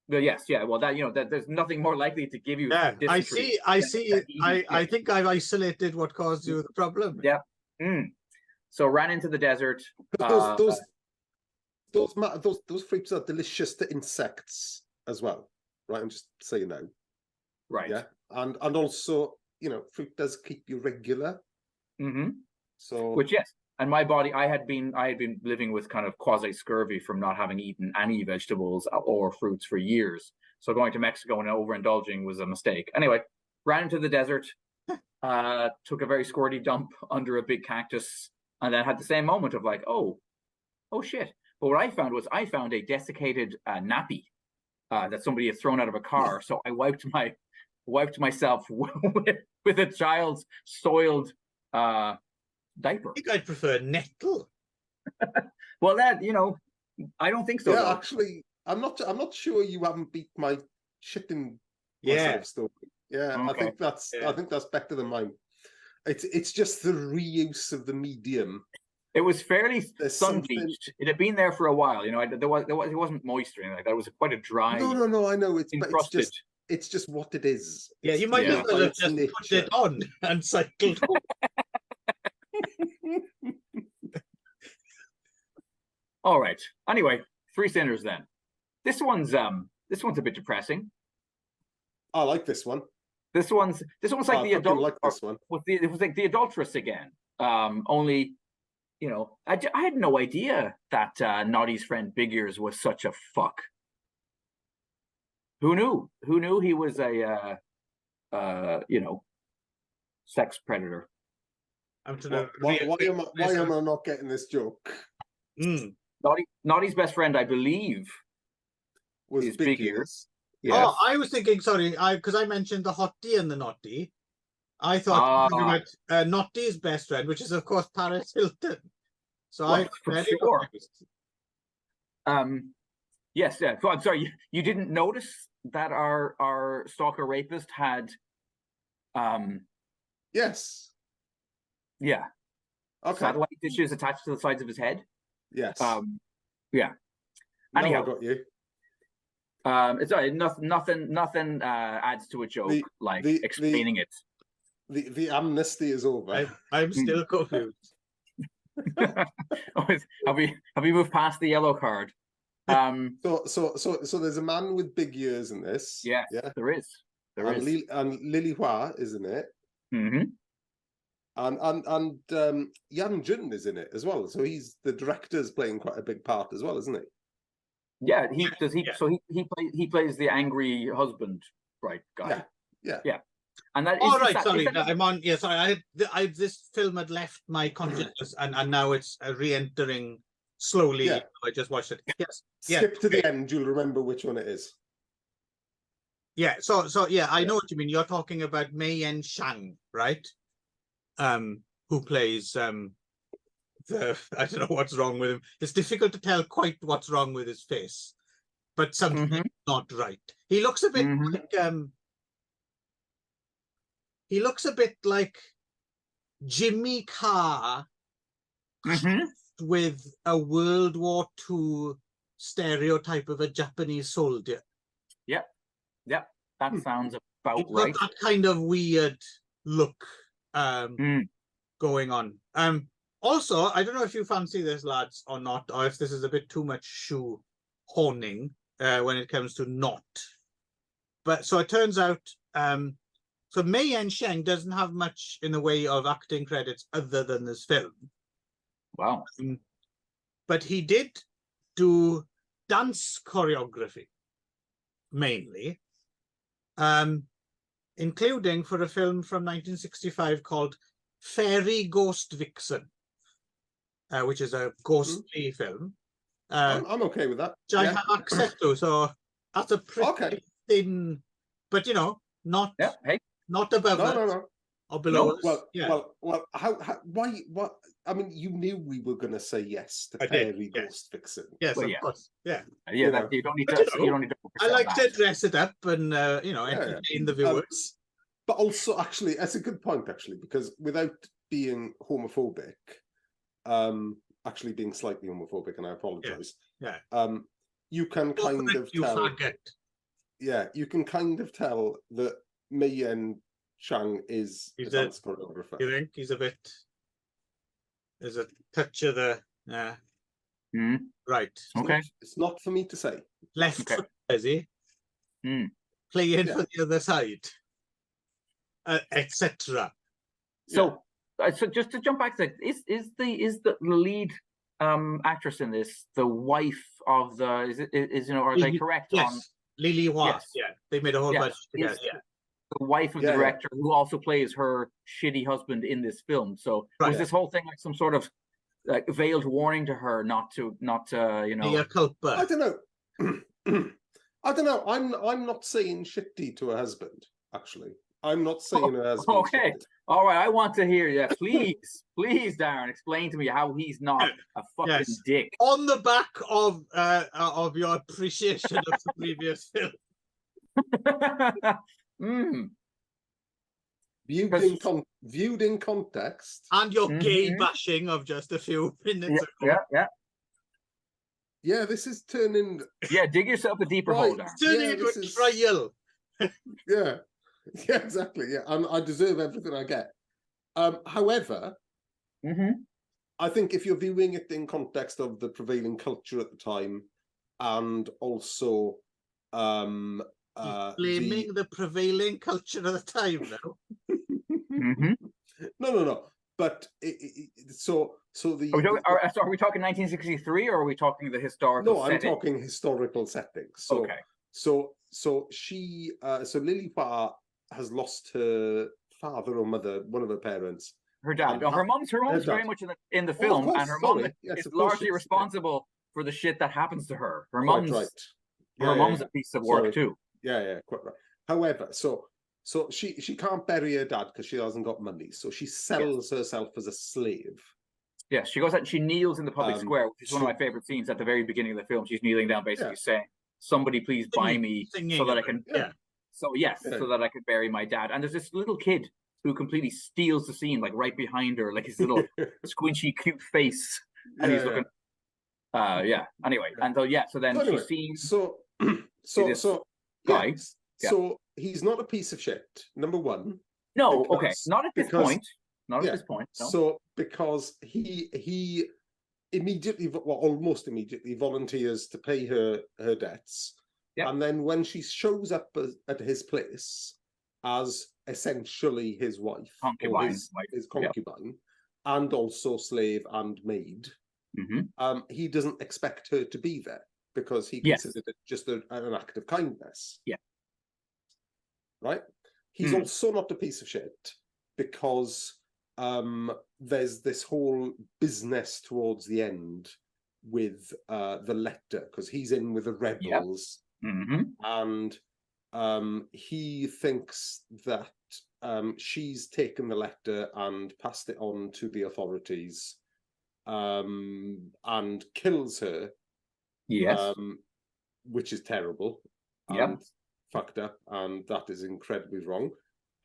[SPEAKER 1] Well, yes, well, that there's nothing more likely to give you.
[SPEAKER 2] Yeah, I see. I think I've isolated what caused you the problem.
[SPEAKER 1] Yeah. So ran into the desert.
[SPEAKER 3] Those fruits are delicious to insects as well, right? I'm just saying now.
[SPEAKER 1] Right.
[SPEAKER 3] Yeah, and also fruit does keep you regular. So
[SPEAKER 1] which and my body, I had been living with kind of quasi scurvy from not having eaten any vegetables or fruits for years. So going to Mexico and overindulging was a mistake. Anyway, ran into the desert, took a very squirty dump under a big cactus, and then had the same moment of like, oh shit. But what I found a desiccated nappy that somebody had thrown out of a car. So I wiped myself with a child's soiled diaper.
[SPEAKER 2] I think I'd prefer nettle.
[SPEAKER 1] Well, that I don't think so.
[SPEAKER 3] Yeah,
[SPEAKER 1] though.
[SPEAKER 3] actually, I'm not sure you haven't beat my shitting myself story. Yeah,
[SPEAKER 1] okay.
[SPEAKER 3] I think that's better than mine. It's just the reuse of the medium.
[SPEAKER 1] It was fairly sun bleached. It had been there for a while. It wasn't moist or anything like that. It was quite a dry.
[SPEAKER 3] No, I know
[SPEAKER 1] encrusted.
[SPEAKER 3] It's just what it is.
[SPEAKER 2] Yeah, you might as well have just put it on and cycled home.
[SPEAKER 1] All right. Anyway, 3 sinners then. This one's a bit depressing.
[SPEAKER 3] I like this one.
[SPEAKER 1] This one's like the adult.
[SPEAKER 3] Like this one.
[SPEAKER 1] It was like the adulteress again. Only, I had no idea that Noddy's friend Big Ears was such a fuck. Who knew? Who knew he was a sex predator?
[SPEAKER 3] Why am I not getting this joke?
[SPEAKER 1] Noddy's best friend, I believe,
[SPEAKER 3] was
[SPEAKER 1] Big Ears.
[SPEAKER 2] Yes. Oh, I was thinking, sorry, because I mentioned the hottie and the naughty. I thought about Notty's best friend, which is of course Paris Hilton. So I'm very confused.
[SPEAKER 1] Yes, yeah. So I'm sorry, you didn't notice that our stalker rapist had
[SPEAKER 3] yes.
[SPEAKER 1] Yeah.
[SPEAKER 3] Okay.
[SPEAKER 1] Satellite dishes attached to the sides of his head.
[SPEAKER 3] Yes.
[SPEAKER 1] Yeah.
[SPEAKER 3] Anyhow, I got you.
[SPEAKER 1] It's all right. Nothing adds to a joke like explaining it.
[SPEAKER 3] The amnesty is over.
[SPEAKER 2] I'm still confused.
[SPEAKER 3] Have
[SPEAKER 1] we moved past the yellow card?
[SPEAKER 3] So there's a man with big ears in this.
[SPEAKER 1] Yeah, there is.
[SPEAKER 3] And Lily Hua is in it.
[SPEAKER 1] Mm-hmm.
[SPEAKER 3] And Yan Jun is in it as well. So he's the director's playing quite a big part as well, isn't he?
[SPEAKER 1] Yeah, he does. So he plays the angry husband, right? Guy.
[SPEAKER 3] Yeah.
[SPEAKER 1] And that.
[SPEAKER 2] Oh, right. Sorry, I'm on. Yeah, sorry. This film had left my consciousness, and now it's re-entering slowly.
[SPEAKER 3] Yeah.
[SPEAKER 2] I just watched it. Yes.
[SPEAKER 3] Skip to the end. You'll remember which one it is.
[SPEAKER 2] Yeah. So yeah, I know what you mean. You're talking about Mei Yan Shang, right? Who plays I don't know what's wrong with him. It's difficult to tell quite what's wrong with his face, but something is not right. He looks a bit like Jimmy Carr with a World War II stereotype of a Japanese soldier.
[SPEAKER 1] Yeah, that sounds about
[SPEAKER 2] It's
[SPEAKER 1] right.
[SPEAKER 2] got that kind of weird look going on. Also, I don't know if you fancy this, lads, or not, or if this is a bit too much shoe horning when it comes to not. But so it turns out, so Mei Yan Sheng doesn't have much in the way of acting credits other than this film.
[SPEAKER 1] Wow.
[SPEAKER 2] But he did do dance choreography, mainly, including for a film from 1965 called Fairy Ghost Vixen, which is a ghostly film.
[SPEAKER 3] I'm okay with that.
[SPEAKER 2] Which I have access to, so that's a pretty thin, but not above us or below us.
[SPEAKER 3] Well, why? What? I mean, you knew we were going to say yes to Fairy Ghost Vixen.
[SPEAKER 2] Yes, of course. Yeah.
[SPEAKER 1] You don't need to. You don't need to.
[SPEAKER 2] I like to dress it up and entertain the viewers.
[SPEAKER 3] But also, actually, that's a good point, actually, because without being homophobic, actually being slightly homophobic, and I apologize.
[SPEAKER 2] Yeah.
[SPEAKER 3] You can kind of tell. Yeah, you can kind of tell that Mei Yan Sheng is a dance choreographer.
[SPEAKER 2] You think he's a bit? There's a touch of the. Right.
[SPEAKER 1] Okay.
[SPEAKER 3] It's not for me to say.
[SPEAKER 2] Left foot, is he? Playing for the other side, etc.
[SPEAKER 1] So just to jump back to that, is the lead actress in this the wife of the? Are they correct?
[SPEAKER 2] Yes, Lily Hua. Yes. Yeah, they made a whole bunch together. Yeah.
[SPEAKER 1] The wife of the director, who also plays her shitty husband in this film. So was this whole thing like some sort of like veiled warning to her not to
[SPEAKER 2] Be a culprit?
[SPEAKER 3] I don't know. I don't know. I'm not saying shitty to her husband. Actually, I'm not saying her husband.
[SPEAKER 1] Okay, all right. I want to hear you. Please, Darren, explain to me how he's not a fucking dick.
[SPEAKER 2] On the back of your appreciation of the previous film.
[SPEAKER 3] Viewed in context,
[SPEAKER 2] and your gay bashing of just a few minutes ago.
[SPEAKER 3] Yeah. This is turning.
[SPEAKER 1] Yeah, dig yourself a deeper hole, Darren.
[SPEAKER 2] It's turning into a trial.
[SPEAKER 3] Yeah, exactly. Yeah, and I deserve everything I get. However, I think if you're viewing it in context of the prevailing culture at the time, and also
[SPEAKER 2] blaming the prevailing culture at the time now.
[SPEAKER 3] No. But so the.
[SPEAKER 1] Are we talking 1963 or are we talking the historical?
[SPEAKER 3] No, I'm talking historical settings. So,
[SPEAKER 1] okay.
[SPEAKER 3] So she, Lily Hua has lost her father or mother, one of her parents.
[SPEAKER 1] Her dad. Her mom's very much in the film, and her mom is largely responsible for the shit that happens to her. Her mom's a piece of work too.
[SPEAKER 3] Yeah, quite right. However, so she can't bury her dad because she hasn't got money. So she sells herself as a slave.
[SPEAKER 1] Yes, she goes out and she kneels in the public square, which is one of my favorite scenes at the very beginning of the film. She's kneeling down, basically saying, "Somebody please buy me so that I can." So that I can bury my dad. And there's this little kid who completely steals the scene, like right behind her, like his little squinchy, cute face, and he's looking. Anyway, and so then she sees.
[SPEAKER 3] So
[SPEAKER 1] guy.
[SPEAKER 3] So he's not a piece of shit. Number one.
[SPEAKER 1] No, not at this point. Not at this point. No.
[SPEAKER 3] So because he immediately, almost immediately, volunteers to pay her debts, and then when she shows up at his place as essentially his wife, his concubine, and also slave and maid, he doesn't expect her to be there because he considered it just an act of kindness. Yeah. Right? He's also not a piece of shit because there's this whole business towards the end with the letter, because he's in with the rebels, and he thinks that she's taken the letter and passed it on to the authorities, and kills her.
[SPEAKER 1] Yes.
[SPEAKER 3] Which is terrible
[SPEAKER 1] Yep.
[SPEAKER 3] and fucked up, and that is incredibly wrong.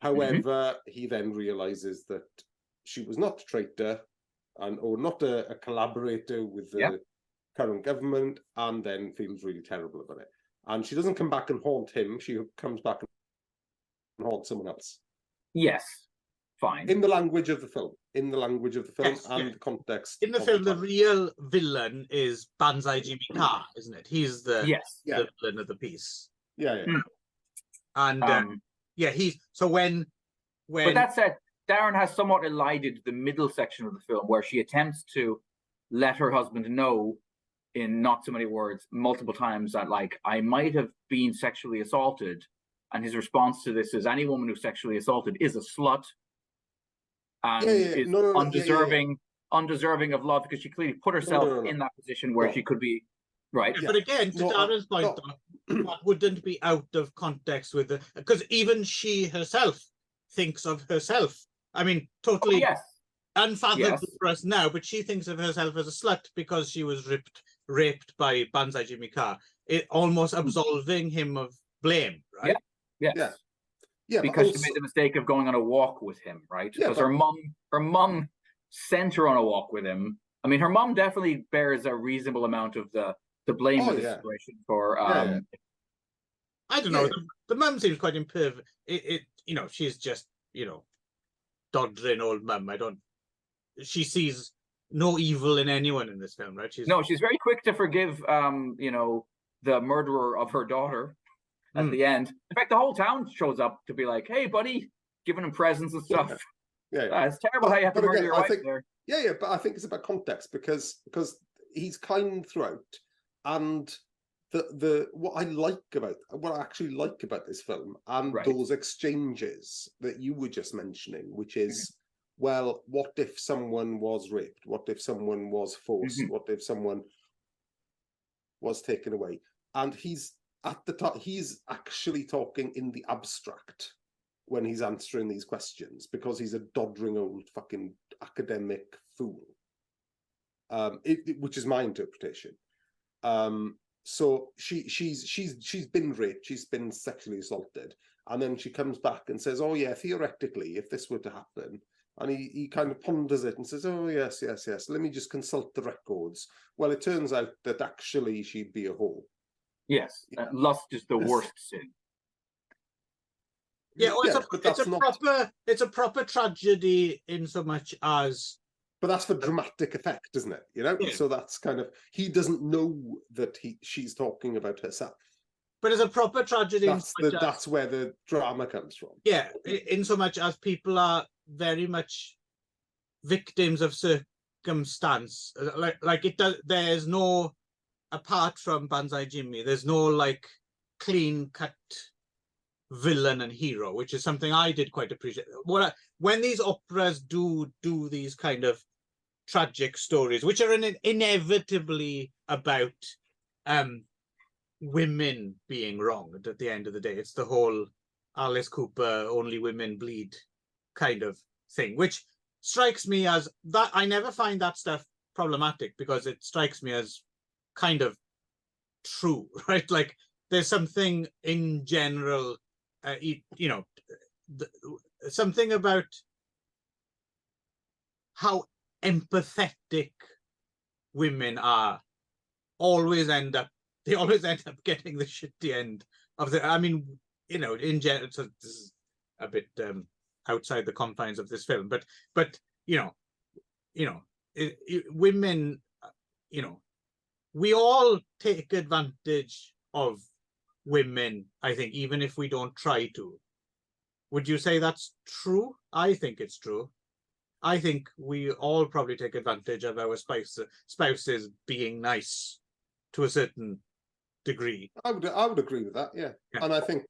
[SPEAKER 3] However, he then realizes that she was not a traitor or not a collaborator with the current government, and then feels really terrible about it. And she doesn't come back and haunt him. She comes back and haunts someone else.
[SPEAKER 1] Yes. Fine.
[SPEAKER 3] In the language of the film. In the language of the film
[SPEAKER 2] Yes,
[SPEAKER 3] and the context.
[SPEAKER 2] In the
[SPEAKER 3] of
[SPEAKER 2] film, the
[SPEAKER 3] time.
[SPEAKER 2] real villain is Banzai Jimmy Carr, isn't it? He's the
[SPEAKER 1] Yes.
[SPEAKER 2] villain of the piece.
[SPEAKER 3] Yeah.
[SPEAKER 2] And so when
[SPEAKER 1] But that said, Darren has somewhat elided the middle section of the film where she attempts to let her husband know, in not so many words, multiple times, that, like, I might have been sexually assaulted. And his response to this is, any woman who's sexually assaulted is a slut and is undeserving of love, because she clearly put herself in that position where she could be right.
[SPEAKER 2] But again, to Darren's point, that wouldn't be out of context with because even she herself thinks of herself. I mean, totally unfathomable for us now, but she thinks of herself as a slut because she was raped by Banzai Jimmy Carr, almost absolving him of blame, right?
[SPEAKER 3] Yeah,
[SPEAKER 1] because she made the mistake of going on a walk with him, right? Because her mum sent her on a walk with him. I mean, her mum definitely bears a reasonable amount of the blame of the situation for.
[SPEAKER 2] I don't know. The mum seems quite impervious. She's just doddering old mum. She sees no evil in anyone in this film, right?
[SPEAKER 1] She's very quick to forgive. The murderer of her daughter. At the end, in fact, the whole town shows up to be like, "Hey, buddy," giving him presents and stuff. It's terrible how you have to murder your wife there.
[SPEAKER 3] But I think it's about context because he's kind throughout, and what I actually like about this film and those exchanges that you were just mentioning, which is, well, what if someone was raped? What if someone was forced? What if someone was taken away? And he's at the top, he's actually talking in the abstract when he's answering these questions because he's a doddering old fucking academic fool, which is my interpretation. So she's been raped, she's been sexually assaulted, and then she comes back and says, "Oh yeah, theoretically, if this were to happen," and he kind of ponders it and says, "Oh yes, let me just consult the records." Well, it turns out that actually she'd be a whore.
[SPEAKER 1] Yes, lust is the worst sin.
[SPEAKER 2] It's a proper tragedy in so much as.
[SPEAKER 3] But that's for dramatic effect, isn't it? So that's kind of, he doesn't know that she's talking about herself.
[SPEAKER 2] But it's a proper tragedy.
[SPEAKER 3] That's where the drama comes from.
[SPEAKER 2] Yeah, in so much as people are very much victims of circumstance. Like it does. There's no. Apart from Banzai Jimmy, there's no clean-cut villain and hero, which is something I did quite appreciate. When these operas do these kind of tragic stories, which are inevitably about women being wronged at the end of the day, it's the whole Alice Cooper, only women bleed kind of thing, which strikes me as that. I never find that stuff problematic because it strikes me as kind of true, right? Like there's something in general, something about how empathetic women are. They always end up getting the shitty end of the. I mean, in general, so this is a bit outside the confines of this film, but women, we all take advantage of women, I think, even if we don't try to. Would you say that's true? I think it's true. I think we all probably take advantage of our spouses being nice to a certain degree.
[SPEAKER 3] I would agree with that, yeah. And I think,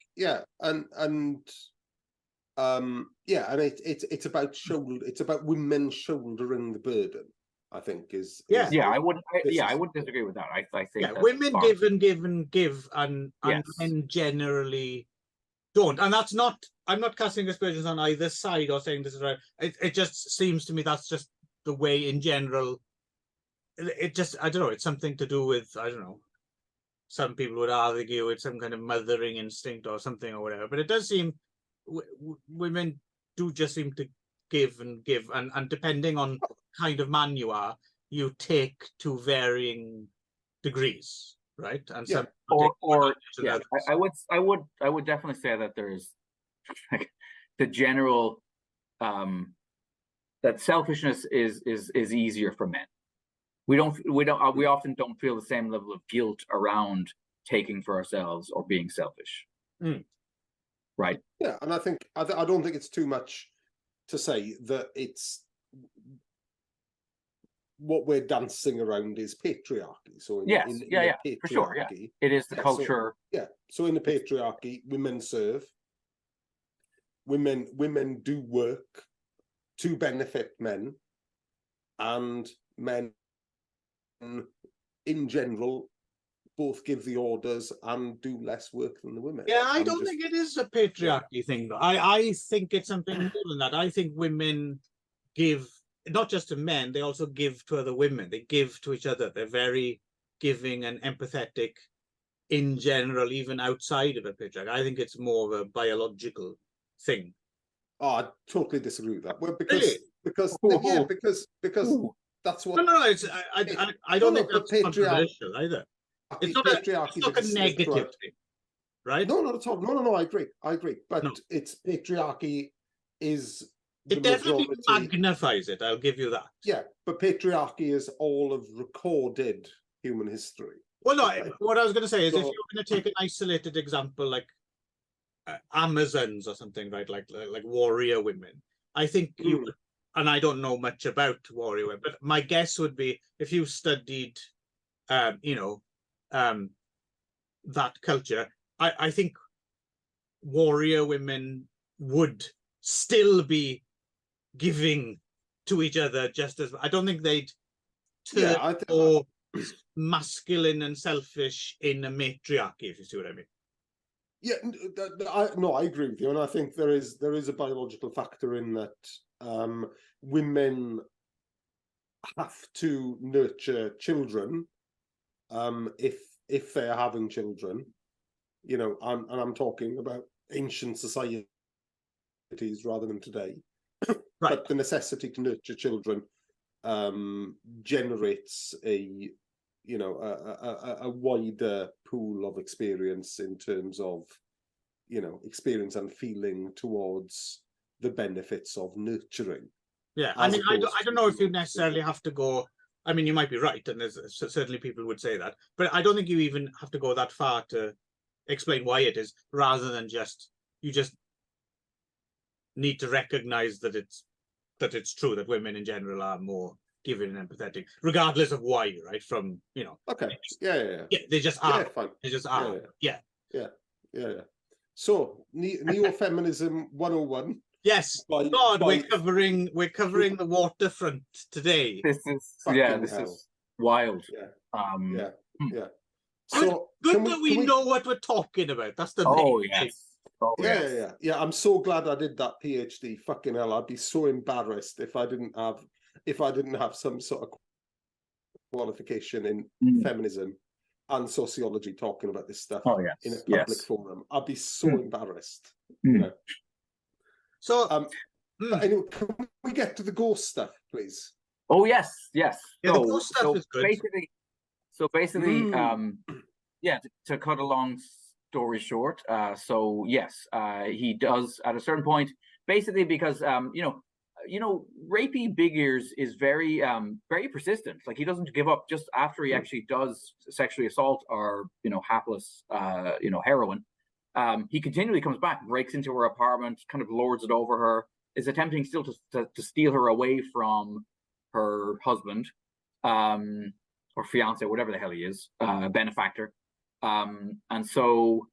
[SPEAKER 3] it's about women shouldering the burden. I think
[SPEAKER 1] I wouldn't disagree with that. I think
[SPEAKER 2] women give and men generally don't, and that's not. I'm not casting aspersions on either side or saying this is right. It just seems to me that's just the way in general it just, I don't know, it's something to do with, I don't know, some people would argue it's some kind of mothering instinct or something or whatever, but it does seem women do just seem to give and give, and depending on kind of man you are, you take to varying degrees, right? And
[SPEAKER 3] Yeah.
[SPEAKER 2] some
[SPEAKER 1] or yeah, I would definitely say that there's like the general that selfishness is easier for men. We often don't feel the same level of guilt around taking for ourselves or being selfish. Right.
[SPEAKER 3] Yeah, and I think I don't think it's too much to say that it's what we're dancing around is patriarchy. So in patriarchy,
[SPEAKER 1] for sure, yeah. It is the culture.
[SPEAKER 3] So in the patriarchy, women serve. Women do work to benefit men, and men in general both give the orders and do less work than the women.
[SPEAKER 2] Yeah, I don't think it is a patriarchy thing, though. I think it's something more than that. I think women give, not just to men, they also give to other women. They give to each other. They're very giving and empathetic in general, even outside of a patriarchy. I think it's more of a biological thing.
[SPEAKER 3] Oh, I totally disagree with that. Well,
[SPEAKER 2] Really?
[SPEAKER 3] because that's what.
[SPEAKER 2] No. It's I don't think that's controversial either. It's not a negative thing, right?
[SPEAKER 3] No, not at all. No, I agree. But it's patriarchy is.
[SPEAKER 2] It definitely magnifies it. I'll give you that.
[SPEAKER 3] Yeah, but patriarchy is all of recorded human history.
[SPEAKER 2] Well, no. What I was going to say is, if you're going to take an isolated example like Amazons or something, right? Like warrior women, I think you. And I don't know much about warrior women, but my guess would be if you studied, that culture, I think warrior women would still be giving to each other just as. I don't think they'd turn more masculine and selfish in a matriarchy, if you see what I mean.
[SPEAKER 3] Yeah, I agree with you, and I think there is a biological factor in that. Women have to nurture children if they're having children, I'm talking about ancient societies rather than today. Right. But the necessity to nurture children generates a wider pool of experience in terms of experience and feeling towards the benefits of nurturing.
[SPEAKER 2] Yeah, I mean, I don't know if you necessarily have to go. I mean, you might be right, and there's certainly people would say that, but I don't think you even have to go that far to explain why it is, rather than you just need to recognize that it's true that women in general are more giving and empathetic, regardless of why, right? From
[SPEAKER 3] Okay, yeah,
[SPEAKER 2] they just are.
[SPEAKER 3] Yeah, fine.
[SPEAKER 2] They just are. Yeah.
[SPEAKER 3] So neo-feminism 101.
[SPEAKER 2] Yes, we're covering the waterfront today.
[SPEAKER 1] This is wild.
[SPEAKER 3] Yeah.
[SPEAKER 2] So good that we know what we're talking about. That's the
[SPEAKER 3] Yeah. I'm so glad I did that PhD. Fucking hell, I'd be so embarrassed if I didn't have some sort of qualification in feminism and sociology talking about this stuff in a public forum. I'd be so embarrassed.
[SPEAKER 2] So,
[SPEAKER 3] anyway, can we get to the ghost stuff, please?
[SPEAKER 1] Oh yes.
[SPEAKER 2] Yeah, the ghost stuff is good.
[SPEAKER 1] Basically, to cut a long story short, he does at a certain point, basically because rapey Big Ears is very very persistent. Like, he doesn't give up just after he actually does sexually assault our hapless heroine. He continually comes back, breaks into her apartment, kind of lords it over her, is attempting still to steal her away from her husband, or fiance, whatever the hell he is, benefactor. And so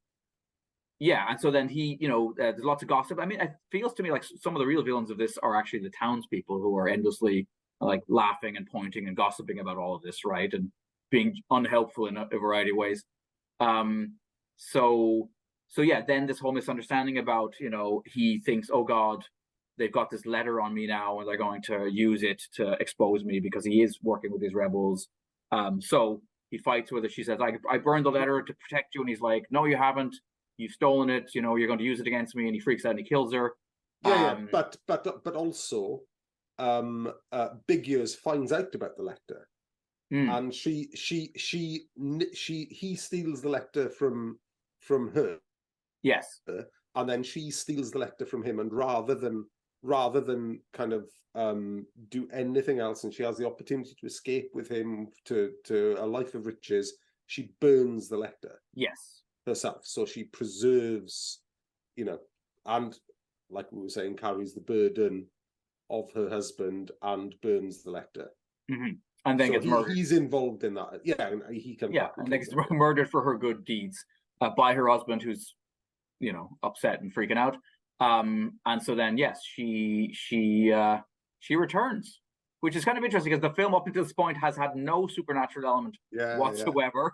[SPEAKER 1] then he, there's lots of gossip. I mean, it feels to me like some of the real villains of this are actually the townspeople who are endlessly like laughing and pointing and gossiping about all of this, right? And being unhelpful in a variety of ways. So then this whole misunderstanding about, he thinks, oh God, they've got this letter on me now, and they're going to use it to expose me because he is working with these rebels. So he fights with her. She says, I burned the letter to protect you. And he's like, no, you haven't. You've stolen it. You know, you're going to use it against me. And he freaks out and he kills her.
[SPEAKER 3] But also, Big Ears finds out about the letter, and he steals the letter from her.
[SPEAKER 1] Yes.
[SPEAKER 3] And then she steals the letter from him, and rather than kind of do anything else, and she has the opportunity to escape with him to a life of riches, she burns the letter.
[SPEAKER 1] Yes.
[SPEAKER 3] Herself. So she preserves, you know, and like we were saying, carries the burden of her husband and burns the letter.
[SPEAKER 1] And then gets murdered.
[SPEAKER 3] He's involved in that. Yeah, and he can.
[SPEAKER 1] Yeah, and then gets murdered for her good deeds by her husband, who's, you know, upset and freaking out. And so then, yes, she returns, which is kind of interesting because the film up until this point has had no supernatural element whatsoever. Yeah.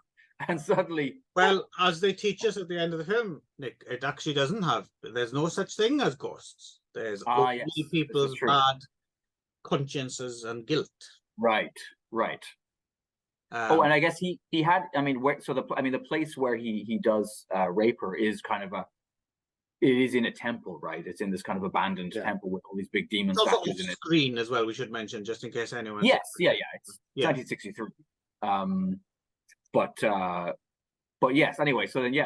[SPEAKER 1] And suddenly,
[SPEAKER 2] well, as they teach us at the end of the film, Nick, it actually doesn't have. There's no such thing as ghosts. There's only people's bad consciences and guilt. Right.
[SPEAKER 1] And I guess he had. I mean, the place where he does rape her is kind of it is in a temple, right? It's in this kind of abandoned temple with all these big demon statues in it.
[SPEAKER 2] Screen as well, we should mention, just in case anyone.
[SPEAKER 1] Yes, it's 1963. But yes. Anyway, so then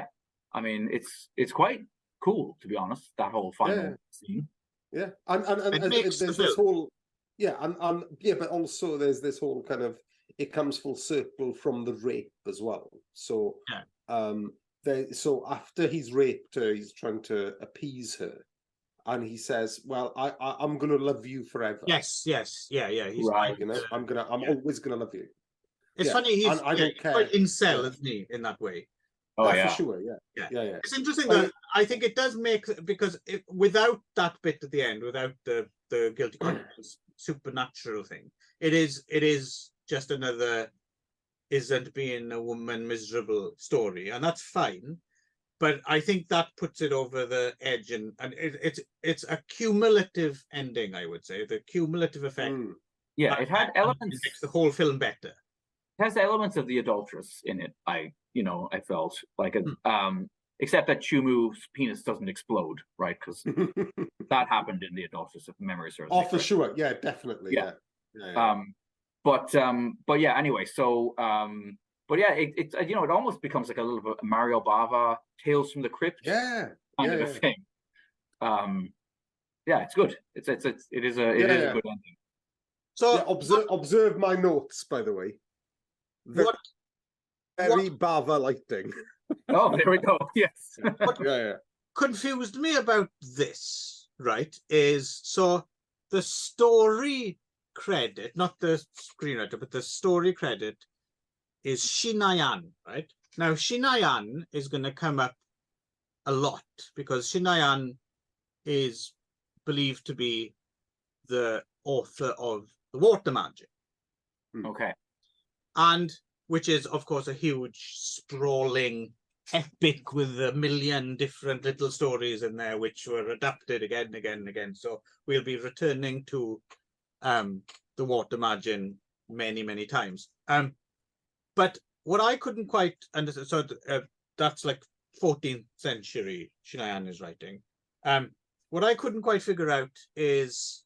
[SPEAKER 1] I mean, it's quite cool, to be honest. That whole final scene.
[SPEAKER 3] Yeah, and there's this whole but also there's this whole kind of, it comes full circle from the rape as well. So so after he's raped her, he's trying to appease her, and he says, "Well, I'm going to love you forever."
[SPEAKER 2] Yes, he's
[SPEAKER 3] right. You know, I'm always going to love you.
[SPEAKER 2] It's funny. He's quite incel, isn't he, in that way?
[SPEAKER 3] Oh yeah, for sure. Yeah.
[SPEAKER 2] It's interesting that I think it does make, because without that bit at the end, without the guilty conscience supernatural thing, it is just another isn't being a woman miserable story, and that's fine. But I think that puts it over the edge, and it's a cumulative ending, I would say, the cumulative effect.
[SPEAKER 1] Yeah, it had elements.
[SPEAKER 2] It makes the whole film better.
[SPEAKER 1] It has elements of the adulteress in it. I felt like except that Chumu's penis doesn't explode, right? Because that happened in the adulteress, if memory serves.
[SPEAKER 3] Oh, for sure, yeah, definitely, yeah.
[SPEAKER 1] But yeah. Anyway, so but yeah, it it almost becomes like a little bit Mario Bava Tales from the Crypt, kind of a thing. Yeah, it's good. It is a good ending.
[SPEAKER 3] So observe my notes, by the way. Very Bava lighting.
[SPEAKER 1] Oh, there we go. Yes.
[SPEAKER 2] What confused me about this, right, is so the story credit, not the screenwriter, but the story credit is Shinayan, right? Now, Shinayan is going to come up a lot because Shinayan is believed to be the author of The Water Magic.
[SPEAKER 1] Okay.
[SPEAKER 2] And which is, of course, a huge, sprawling epic with a million different little stories in there, which were adapted again and again and again. So we'll be returning to The Water Magic many, many times. But what I couldn't quite understand, so that's like 14th century Shinayan is writing. What I couldn't quite figure out is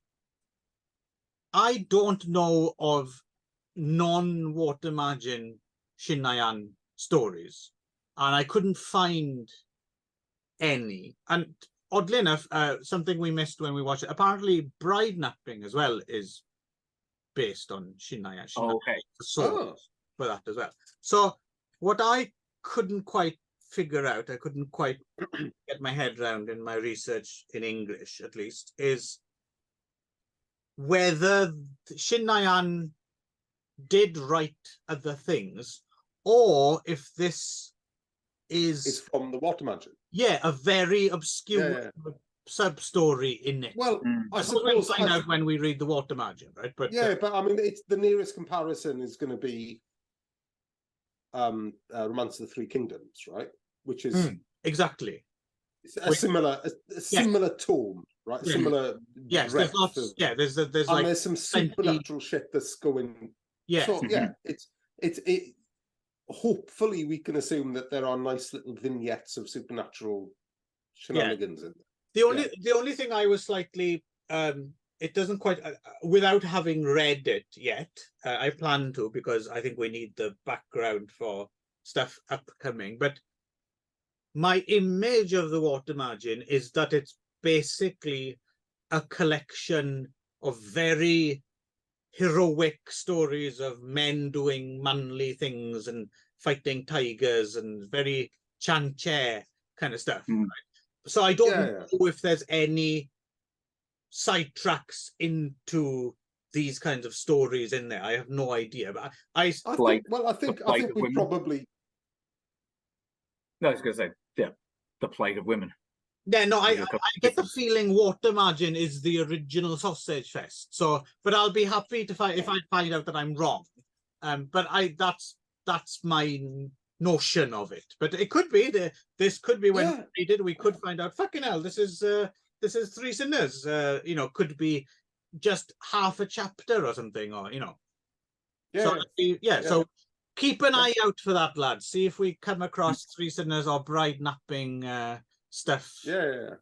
[SPEAKER 2] I don't know of non-Water Magic Shinayan stories, and I couldn't find any. And oddly enough, something we missed when we watched it, apparently Bride Napping as well is based on Shinayan.
[SPEAKER 1] Okay.
[SPEAKER 2] For that as well. So what I couldn't quite figure out, I couldn't quite get my head around in my research in English, at least, is whether Shinayan did write other things, or if this is
[SPEAKER 3] from The Water Magic.
[SPEAKER 2] Yeah, a very obscure sub-story in it.
[SPEAKER 3] Well, I suppose
[SPEAKER 2] we'll find out when we read The Water Magic, right? But
[SPEAKER 3] but I mean, it's the nearest comparison is going to be Romance of the Three Kingdoms, right? Which is
[SPEAKER 2] exactly
[SPEAKER 3] a similar tone. right?
[SPEAKER 2] Yeah.
[SPEAKER 3] Similar.
[SPEAKER 2] Yes, there's
[SPEAKER 3] breadth
[SPEAKER 2] lots.
[SPEAKER 3] of-
[SPEAKER 2] Yeah, there's
[SPEAKER 3] and
[SPEAKER 2] like
[SPEAKER 3] there's some supernatural shit that's going.
[SPEAKER 2] yeah.
[SPEAKER 3] So yeah, it. Hopefully, we can assume that there are nice little vignettes of supernatural shenanigans in there.
[SPEAKER 2] The only thing I was slightly it doesn't quite without having read it yet. I plan to because I think we need the background for stuff upcoming. But my image of the water margin is that it's basically a collection of very heroic stories of men doing manly things and fighting tigers and very Chan-Che kind of stuff. Right? So I don't know if there's any sidetracks into these kinds of stories in there. I have no idea, but I
[SPEAKER 3] think we probably.
[SPEAKER 1] No, I was going to say, yeah, the plight of women.
[SPEAKER 2] Yeah, no, I get the feeling Water Margin is the original Sausage Fest. So, but I'll be happy to find if I find out that I'm wrong. But that's my notion of it. But it could be this could be when we read it, we could find out. Fucking hell, this is Three Sinners. Could be just half a chapter or something, or So keep an eye out for that, lads. See if we come across Three Sinners or bride napping stuff.
[SPEAKER 3] So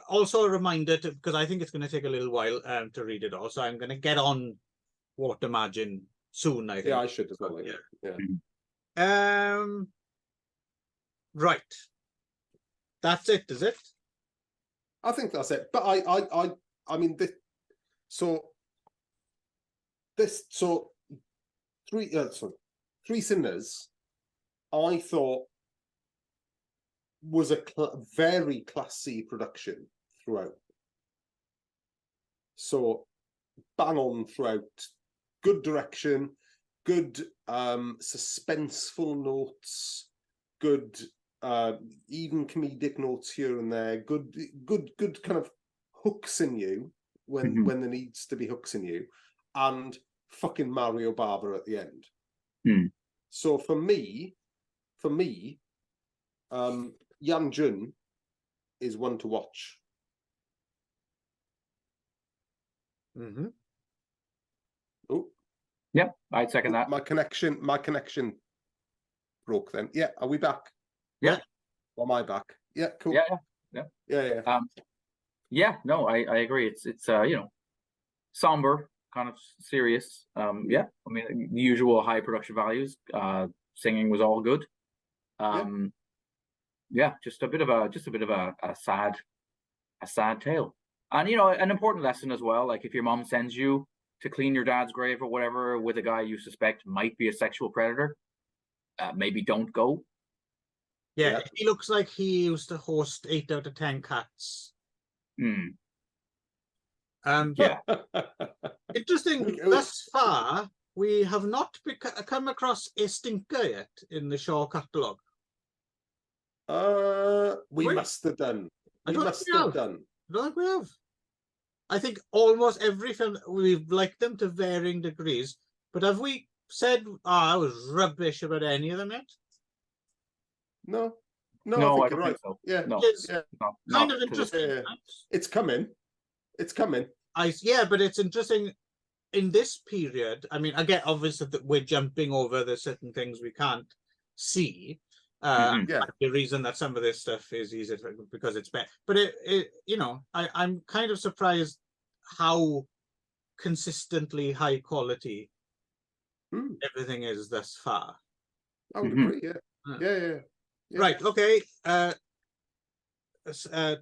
[SPEAKER 2] also a reminder because I think it's going to take a little while to read it all. So I'm going to get on Water Margin soon. I think.
[SPEAKER 3] Yeah, I should as well.
[SPEAKER 2] Right. That's it, is it?
[SPEAKER 3] I think that's it. But I mean this. So Three Sinners, I thought was a very Class C production throughout. So bang on throughout, good direction, good suspenseful notes, good even comedic notes here and there, good kind of hooks in you when there needs to be hooks in you, and fucking Mario Barber at the end. So for me, Yan Jun is one to watch. Oh,
[SPEAKER 1] yeah, I'd second that.
[SPEAKER 3] My connection broke then. Yeah, are we back?
[SPEAKER 1] Yeah.
[SPEAKER 3] Or am I back? Yeah, cool.
[SPEAKER 1] Yeah. No, I agree. It's somber, kind of serious. I mean, the usual high production values. Singing was all good. Just a bit of a sad tale. And an important lesson as well. Like if your mom sends you to clean your dad's grave or whatever with a guy you suspect might be a sexual predator, maybe don't go.
[SPEAKER 2] Yeah, he looks like he used to host 8 out of 10 Cats. Interesting. Thus far, we have not come across a stinker yet in the Shaw catalogue.
[SPEAKER 3] We must have done.
[SPEAKER 2] I don't think we have. I think almost every film we've liked them to varying degrees, but have we said, I was rubbish about any of them yet?
[SPEAKER 3] No,
[SPEAKER 1] I don't think so.
[SPEAKER 3] Yeah,
[SPEAKER 1] no,
[SPEAKER 2] it's kind of interesting.
[SPEAKER 3] It's coming.
[SPEAKER 2] But it's interesting in this period. I mean, again, obviously that we're jumping over the certain things we can't see. The reason that some of this stuff is easier because it's better. But I'm kind of surprised how consistently high quality everything is thus far.
[SPEAKER 3] I would agree. Yeah.
[SPEAKER 2] Right. Okay.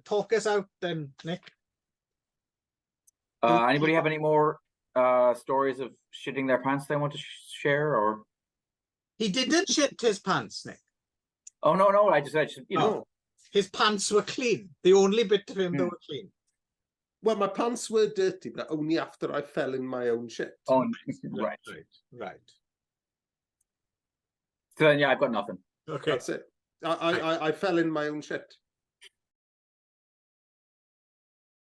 [SPEAKER 2] Talk us out then, Nick.
[SPEAKER 1] Anybody have any more stories of shitting their pants they want to share? Or
[SPEAKER 2] he didn't shit his pants, Nick.
[SPEAKER 1] Oh no! I just
[SPEAKER 2] his pants were clean. The only bit of him that were clean.
[SPEAKER 3] Well, my pants were dirty, but only after I fell in my own shit.
[SPEAKER 1] Oh, right. So then, I've got nothing.
[SPEAKER 2] Okay,
[SPEAKER 3] that's it. I fell in my own shit.